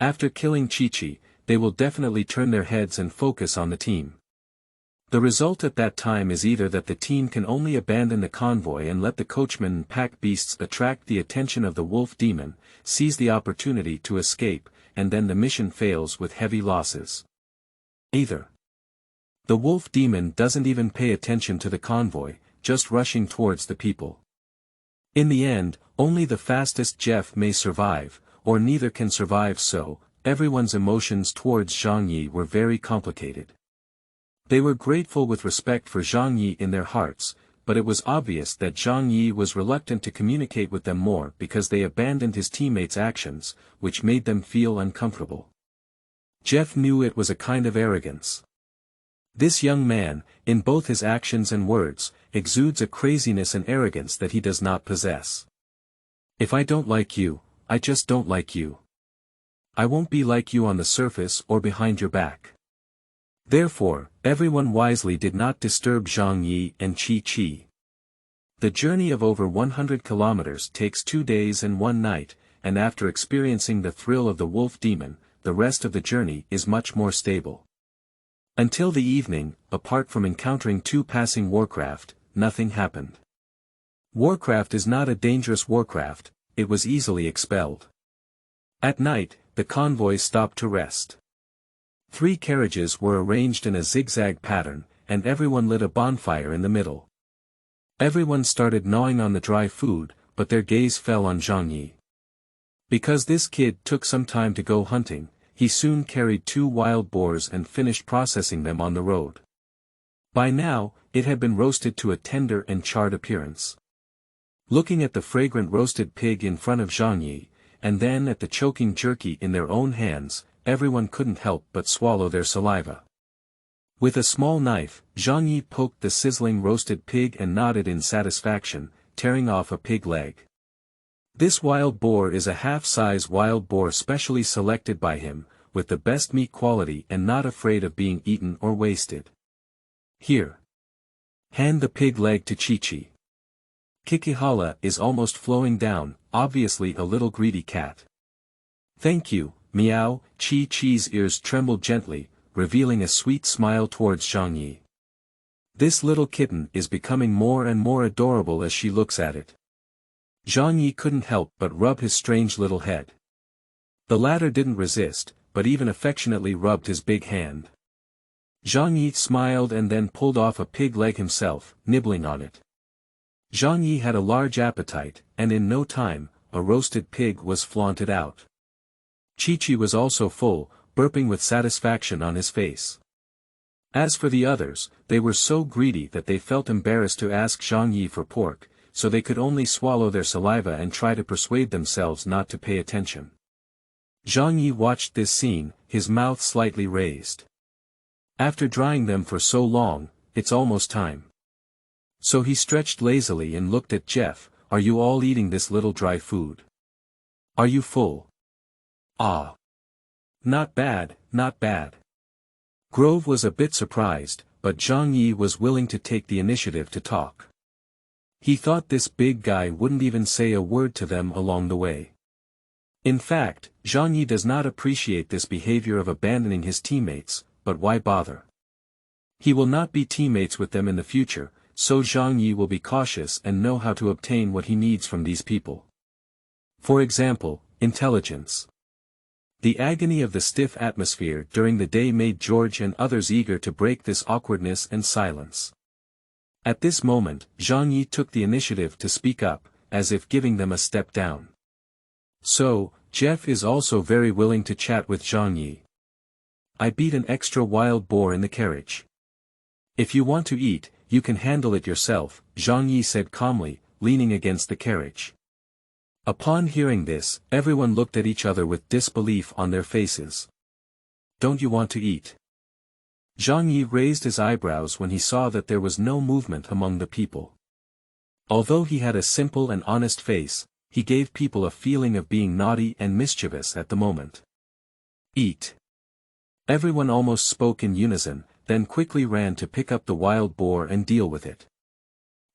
After killing Chi-Chi, they will definitely turn their heads and focus on the team. The result at that time is either that the team can only abandon the convoy and let the coachman and pack beasts attract the attention of the wolf demon, seize the opportunity to escape, and then the mission fails with heavy losses. Either the wolf demon doesn't even pay attention to the convoy, just rushing towards the people. In the end, only the fastest Jeff may survive, or neither can survive, so everyone's emotions towards Zhang Yi were very complicated. They were grateful with respect for Zhang Yi in their hearts, but it was obvious that Zhang Yi was reluctant to communicate with them more because they abandoned his teammates' actions, which made them feel uncomfortable. Jeff knew it was a kind of arrogance. This young man, in both his actions and words, exudes a craziness and arrogance that he does not possess. If I don't like you, I just don't like you. I won't be like you on the surface or behind your back. Therefore, everyone wisely did not disturb Zhang Yi and Qi Qi. The journey of over 100 kilometers takes 2 days and 1 night, and after experiencing the thrill of the wolf demon, the rest of the journey is much more stable. Until the evening, apart from encountering 2 passing warcraft, nothing happened. Warcraft is not a dangerous warcraft, it was easily expelled. At night, the convoy stopped to rest. 3 carriages were arranged in a zigzag pattern, and everyone lit a bonfire in the middle. Everyone started gnawing on the dry food, but their gaze fell on Zhang Yi. Because this kid took some time to go hunting, he soon carried 2 wild boars and finished processing them on the road. By now, it had been roasted to a tender and charred appearance. Looking at the fragrant roasted pig in front of Zhang Yi, and then at the choking jerky in their own hands, everyone couldn't help but swallow their saliva. With a small knife, Zhang Yi poked the sizzling roasted pig and nodded in satisfaction, tearing off a pig leg. This wild boar is a half-size wild boar specially selected by him, with the best meat quality and not afraid of being eaten or wasted. Here. Hand the pig leg to Chi-Chi. Kikihala is almost flowing down, obviously a little greedy cat. Thank you, meow. Chi-Chi's ears trembled gently, revealing a sweet smile towards Zhang Yi. This little kitten is becoming more and more adorable as she looks at it. Zhang Yi couldn't help but rub his strange little head. The latter didn't resist, but even affectionately rubbed his big hand. Zhang Yi smiled and then pulled off a pig leg himself, nibbling on it. Zhang Yi had a large appetite, and in no time, a roasted pig was flaunted out. Chi-Chi was also full, burping with satisfaction on his face. As for the others, they were so greedy that they felt embarrassed to ask Zhang Yi for pork, so they could only swallow their saliva and try to persuade themselves not to pay attention. Zhang Yi watched this scene, his mouth slightly raised. After drying them for so long, it's almost time. So he stretched lazily and looked at Jeff. Are you all eating this little dry food? Are you full? Ah. Not bad, not bad. Grove was a bit surprised, but Zhang Yi was willing to take the initiative to talk. He thought this big guy wouldn't even say a word to them along the way. In fact, Zhang Yi does not appreciate this behavior of abandoning his teammates, but why bother? He will not be teammates with them in the future, so Zhang Yi will be cautious and know how to obtain what he needs from these people. For example, intelligence. The agony of the stiff atmosphere during the day made George and others eager to break this awkwardness and silence. At this moment, Zhang Yi took the initiative to speak up, as if giving them a step down. So, Jeff is also very willing to chat with Zhang Yi. I beat an extra wild boar in the carriage. If you want to eat, you can handle it yourself, Zhang Yi said calmly, leaning against the carriage. Upon hearing this, everyone looked at each other with disbelief on their faces. Don't you want to eat? Zhang Yi raised his eyebrows when he saw that there was no movement among the people. Although he had a simple and honest face, he gave people a feeling of being naughty and mischievous at the moment. Eat. Everyone almost spoke in unison, then quickly ran to pick up the wild boar and deal with it.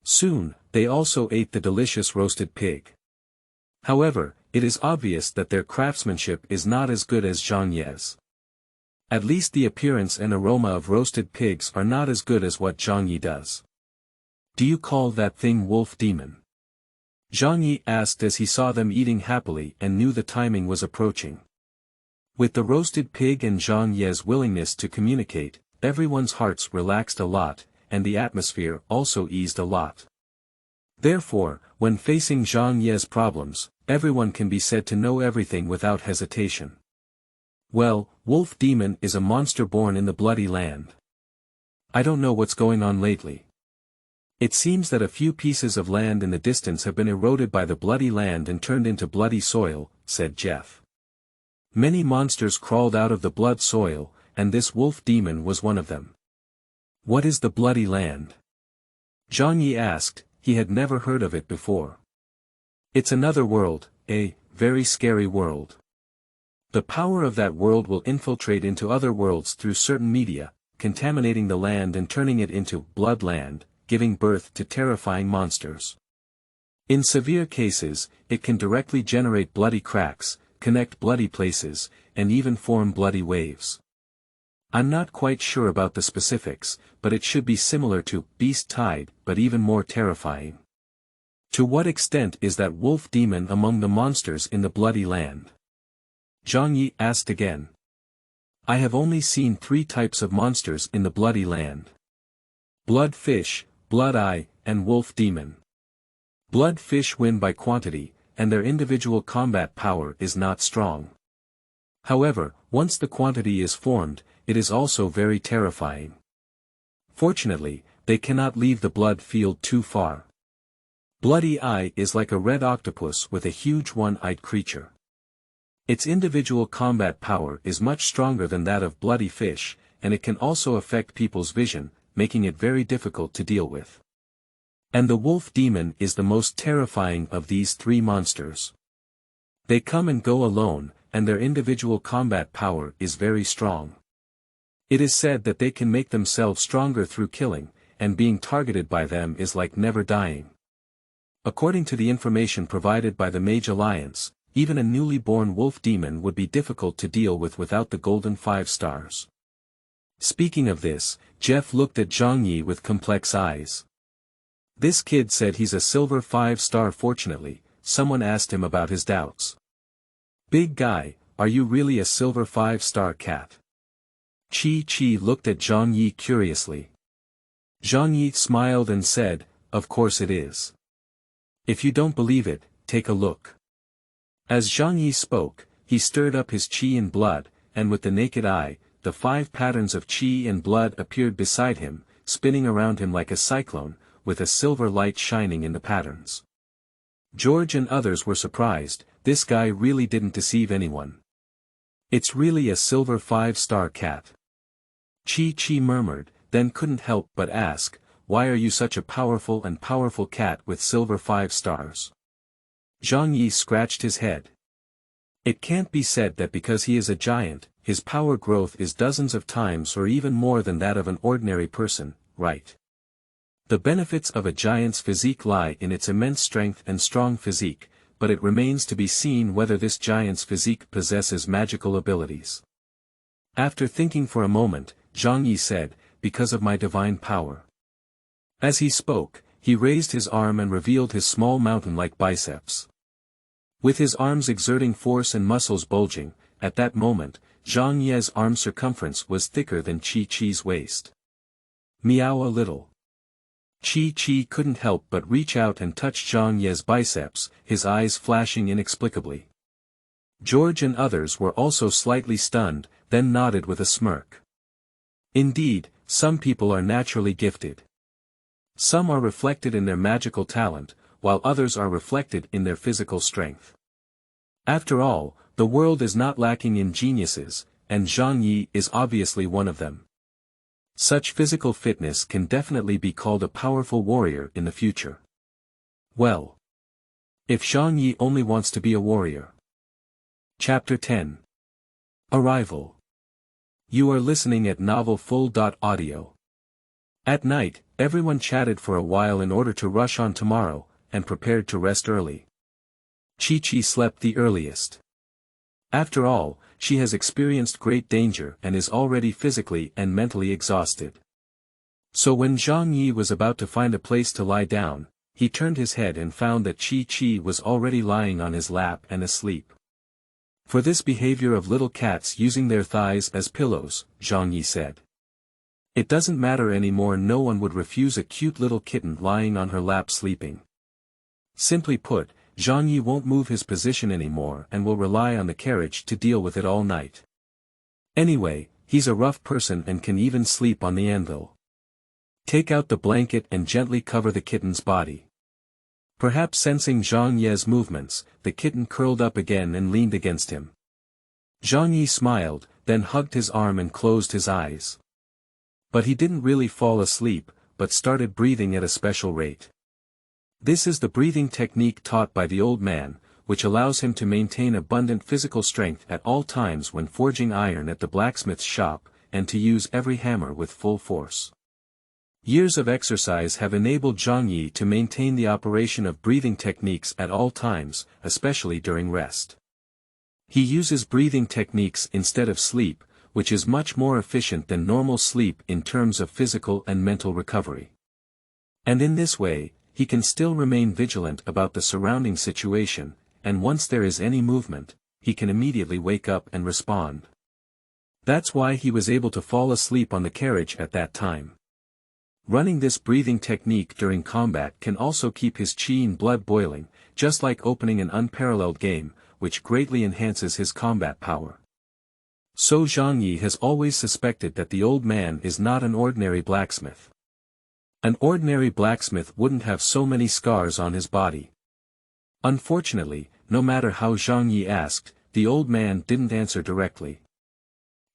Soon, they also ate the delicious roasted pig. However, it is obvious that their craftsmanship is not as good as Zhang Yi's. At least the appearance and aroma of roasted pigs are not as good as what Zhang Yi does. Do you call that thing wolf demon? Zhang Yi asked as he saw them eating happily and knew the timing was approaching. With the roasted pig and Zhang Yi's willingness to communicate, everyone's hearts relaxed a lot, and the atmosphere also eased a lot. Therefore, when facing Zhang Yi's problems, everyone can be said to know everything without hesitation. Well, Wolf Demon is a monster born in the Bloody Land. I don't know what's going on lately. It seems that a few pieces of land in the distance have been eroded by the Bloody Land and turned into bloody soil, said Jeff. Many monsters crawled out of the blood soil, and this Wolf Demon was one of them. What is the Bloody Land? Zhang Yi asked. He had never heard of it before. It's another world, very scary world. The power of that world will infiltrate into other worlds through certain media, contaminating the land and turning it into bloodland, giving birth to terrifying monsters. In severe cases, it can directly generate bloody cracks, connect bloody places, and even form bloody waves. I'm not quite sure about the specifics, but it should be similar to Beast Tide, but even more terrifying. To what extent is that wolf demon among the monsters in the bloody land? Zhang Yi asked again. I have only seen 3 types of monsters in the bloody land. Blood fish, blood eye, and wolf demon. Blood fish win by quantity, and their individual combat power is not strong. However, once the quantity is formed, it is also very terrifying. Fortunately, they cannot leave the blood field too far. Bloody eye is like a red octopus with a huge one-eyed creature. Its individual combat power is much stronger than that of bloody fish, and it can also affect people's vision, making it very difficult to deal with. And the wolf demon is the most terrifying of these 3 monsters. They come and go alone, and their individual combat power is very strong. It is said that they can make themselves stronger through killing, and being targeted by them is like never dying. According to the information provided by the Mage Alliance, even a newly born wolf demon would be difficult to deal with without the golden 5 stars. Speaking of this, Jeff looked at Zhang Yi with complex eyes. This kid said he's a silver 5-star. Fortunately, someone asked him about his doubts. Big guy, are you really a silver 5-star cat? Chi looked at Zhang Yi curiously. Zhang Yi smiled and said, of course it is. If you don't believe it, take a look. As Zhang Yi spoke, he stirred up his qi and blood, and with the naked eye, the 5 patterns of qi and blood appeared beside him, spinning around him like a cyclone, with a silver light shining in the patterns. George and others were surprised. This guy really didn't deceive anyone. It's really a silver 5-star cat. Chi murmured, then couldn't help but ask, why are you such a powerful cat with silver 5 stars? Zhang Yi scratched his head. It can't be said that because he is a giant, his power growth is dozens of times or even more than that of an ordinary person, right? The benefits of a giant's physique lie in its immense strength and strong physique, but it remains to be seen whether this giant's physique possesses magical abilities. After thinking for a moment, Zhang Yi said, because of my divine power. As he spoke, he raised his arm and revealed his small mountain-like biceps. With his arms exerting force and muscles bulging, at that moment, Zhang Yi's arm circumference was thicker than Chi-Chi's waist. Meow a little. Chi couldn't help but reach out and touch Zhang Yi's biceps, his eyes flashing inexplicably. George and others were also slightly stunned, then nodded with a smirk. Indeed, some people are naturally gifted. Some are reflected in their magical talent, while others are reflected in their physical strength. After all, the world is not lacking in geniuses, and Zhang Yi is obviously one of them. Such physical fitness can definitely be called a powerful warrior in the future. Well, if Zhang Yi only wants to be a warrior. Chapter 10. Arrival. You are listening at novelfull.audio. At night, everyone chatted for a while in order to rush on tomorrow, and prepared to rest early. Chi slept the earliest. After all, she has experienced great danger and is already physically and mentally exhausted. So when Zhang Yi was about to find a place to lie down, he turned his head and found that Chi was already lying on his lap and asleep. For this behavior of little cats using their thighs as pillows, Zhang Yi said. It doesn't matter anymore. No one would refuse a cute little kitten lying on her lap sleeping. Simply put, Zhang Yi won't move his position anymore and will rely on the carriage to deal with it all night. Anyway, he's a rough person and can even sleep on the anvil. Take out the blanket and gently cover the kitten's body. Perhaps sensing Zhang Yi's movements, the kitten curled up again and leaned against him. Zhang Yi smiled, then hugged his arm and closed his eyes. But he didn't really fall asleep, but started breathing at a special rate. This is the breathing technique taught by the old man, which allows him to maintain abundant physical strength at all times when forging iron at the blacksmith's shop, and to use every hammer with full force. Years of exercise have enabled Zhang Yi to maintain the operation of breathing techniques at all times, especially during rest. He uses breathing techniques instead of sleep, which is much more efficient than normal sleep in terms of physical and mental recovery. And in this way, he can still remain vigilant about the surrounding situation, and once there is any movement, he can immediately wake up and respond. That's why he was able to fall asleep on the carriage at that time. Running this breathing technique during combat can also keep his qi and blood boiling, just like opening an unparalleled game, which greatly enhances his combat power. So Zhang Yi has always suspected that the old man is not an ordinary blacksmith. An ordinary blacksmith wouldn't have so many scars on his body. Unfortunately, no matter how Zhang Yi asked, the old man didn't answer directly.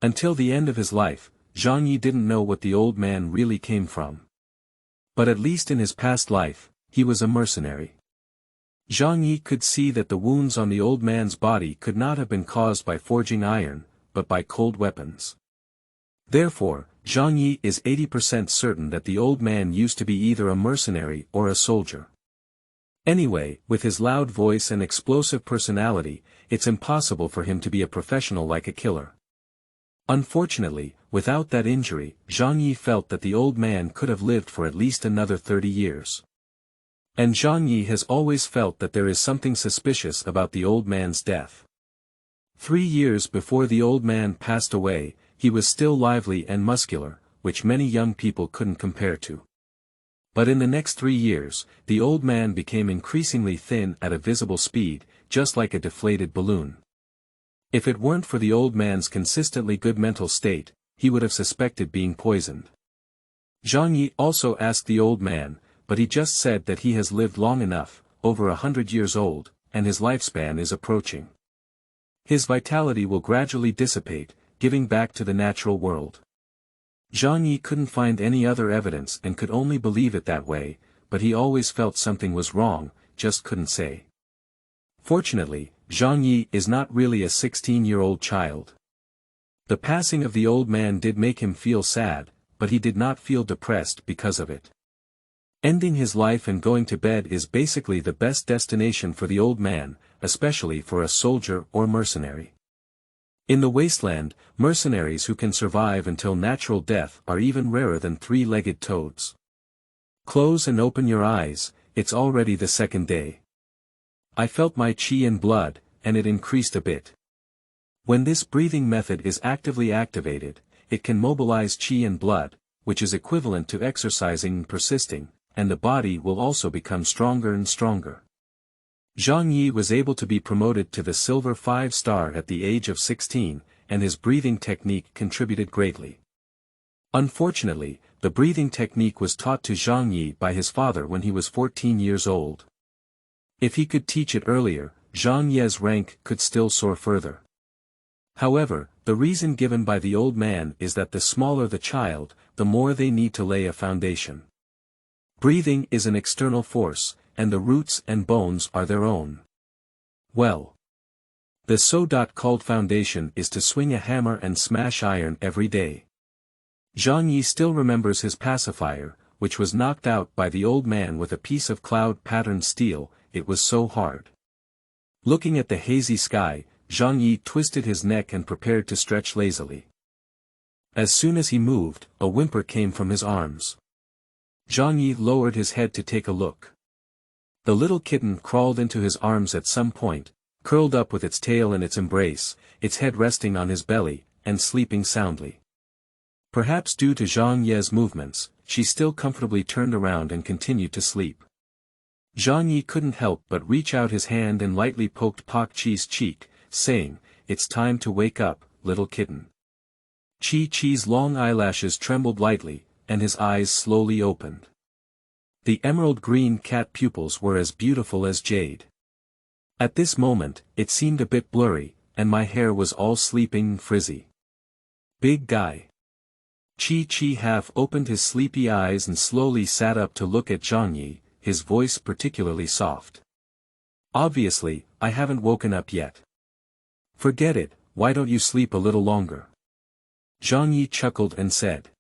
Until the end of his life, Zhang Yi didn't know what the old man really came from. But at least in his past life, he was a mercenary. Zhang Yi could see that the wounds on the old man's body could not have been caused by forging iron, but by cold weapons. Therefore, Zhang Yi is 80% certain that the old man used to be either a mercenary or a soldier. Anyway, with his loud voice and explosive personality, it's impossible for him to be a professional like a killer. Unfortunately, without that injury, Zhang Yi felt that the old man could have lived for at least another 30 years. And Zhang Yi has always felt that there is something suspicious about the old man's death. 3 years before the old man passed away, he was still lively and muscular, which many young people couldn't compare to. But in the next 3 years, the old man became increasingly thin at a visible speed, just like a deflated balloon. If it weren't for the old man's consistently good mental state, he would have suspected being poisoned. Zhang Yi also asked the old man, but he just said that he has lived long enough, over 100 years old, and his lifespan is approaching. His vitality will gradually dissipate, giving back to the natural world. Zhang Yi couldn't find any other evidence and could only believe it that way, but he always felt something was wrong, just couldn't say. Fortunately, Zhang Yi is not really a 16-year-old child. The passing of the old man did make him feel sad, but he did not feel depressed because of it. Ending his life and going to bed is basically the best destination for the old man, especially for a soldier or mercenary. In the wasteland, mercenaries who can survive until natural death are even rarer than three-legged toads. Close and open your eyes, it's already the second day. I felt my qi and blood, and it increased a bit. When this breathing method is actively activated, it can mobilize qi and blood, which is equivalent to exercising and persisting, and the body will also become stronger and stronger. Zhang Yi was able to be promoted to the silver 5-star at the age of 16, and his breathing technique contributed greatly. Unfortunately, the breathing technique was taught to Zhang Yi by his father when he was 14 years old. If he could teach it earlier, Zhang Yi's rank could still soar further. However, the reason given by the old man is that the smaller the child, the more they need to lay a foundation. Breathing is an external force, and the roots and bones are their own. Well, the so-called foundation is to swing a hammer and smash iron every day. Zhang Yi still remembers his pacifier, which was knocked out by the old man with a piece of cloud-patterned steel. It was so hard. Looking at the hazy sky, Zhang Yi twisted his neck and prepared to stretch lazily. As soon as he moved, a whimper came from his arms. Zhang Yi lowered his head to take a look. The little kitten crawled into his arms at some point, curled up with its tail in its embrace, its head resting on his belly, and sleeping soundly. Perhaps due to Zhang Yi's movements, she still comfortably turned around and continued to sleep. Zhang Yi couldn't help but reach out his hand and lightly poked Pak Chi's cheek, saying, "It's time to wake up, little kitten." Chi's long eyelashes trembled lightly, and his eyes slowly opened. The emerald green cat pupils were as beautiful as jade. At this moment, it seemed a bit blurry, and my hair was all sleeping and frizzy. Big guy. Chi half opened his sleepy eyes and slowly sat up to look at Zhang Yi, his voice particularly soft. Obviously, I haven't woken up yet. Forget it, why don't you sleep a little longer? Zhang Yi chuckled and said.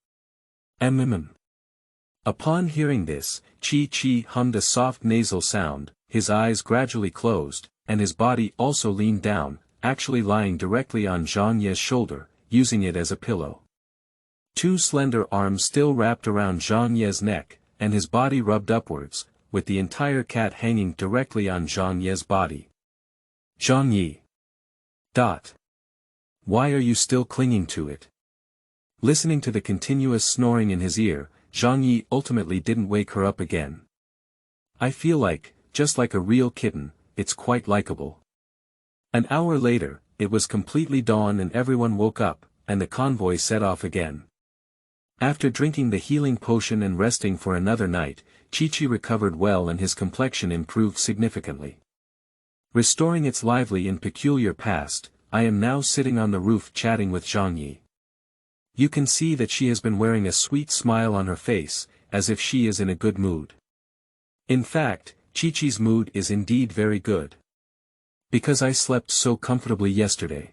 Upon hearing this, Chi hummed a soft nasal sound, his eyes gradually closed, and his body also leaned down, actually lying directly on Zhang Yi's shoulder, using it as a pillow. Two slender arms still wrapped around Zhang Yi's neck, and his body rubbed upwards, with the entire cat hanging directly on Zhang Yi's body. Zhang Yi. Why are you still clinging to it? Listening to the continuous snoring in his ear, Zhang Yi ultimately didn't wake her up again. I feel like, just like a real kitten, it's quite likable. An hour later, it was completely dawn and everyone woke up, and the convoy set off again. After drinking the healing potion and resting for another night, Chi recovered well and his complexion improved significantly. Restoring its lively and peculiar past, I am now sitting on the roof chatting with Zhang Yi. You can see that she has been wearing a sweet smile on her face, as if she is in a good mood. In fact, Chi-Chi's mood is indeed very good. Because I slept so comfortably yesterday.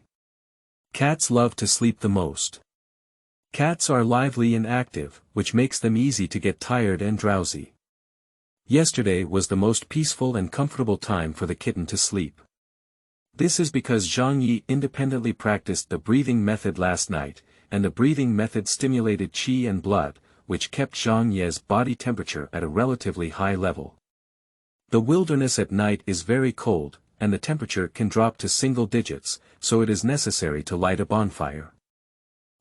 Cats love to sleep the most. Cats are lively and active, which makes them easy to get tired and drowsy. Yesterday was the most peaceful and comfortable time for the kitten to sleep. This is because Zhang Yi independently practiced the breathing method last night, and the breathing method stimulated qi and blood, which kept Zhang Yi's body temperature at a relatively high level. The wilderness at night is very cold, and the temperature can drop to single digits, so it is necessary to light a bonfire.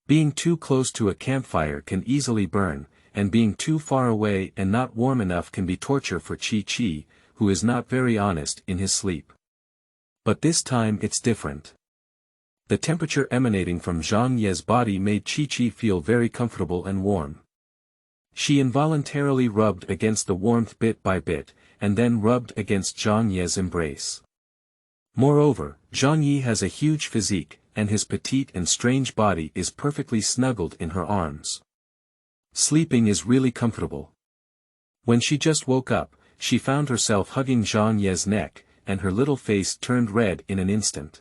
Being too close to a campfire can easily burn, and being too far away and not warm enough can be torture for Chi, who is not very honest in his sleep. But this time it's different. The temperature emanating from Zhang Yi's body made Chi feel very comfortable and warm. She involuntarily rubbed against the warmth bit by bit, and then rubbed against Zhang Yi's embrace. Moreover, Zhang Yi has a huge physique, and his petite and strange body is perfectly snuggled in her arms. Sleeping is really comfortable. When she just woke up, she found herself hugging Zhang Yi's neck, and her little face turned red in an instant.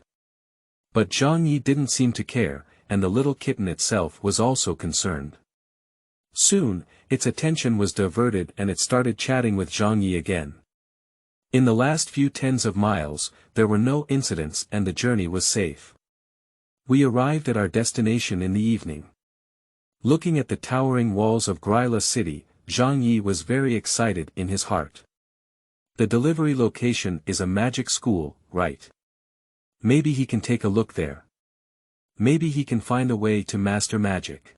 But Zhang Yi didn't seem to care, and the little kitten itself was also concerned. Soon, its attention was diverted and it started chatting with Zhang Yi again. In the last few tens of miles, there were no incidents and the journey was safe. We arrived at our destination in the evening. Looking at the towering walls of Gryla City, Zhang Yi was very excited in his heart. The delivery location is a magic school, right? Maybe he can take a look there. Maybe he can find a way to master magic.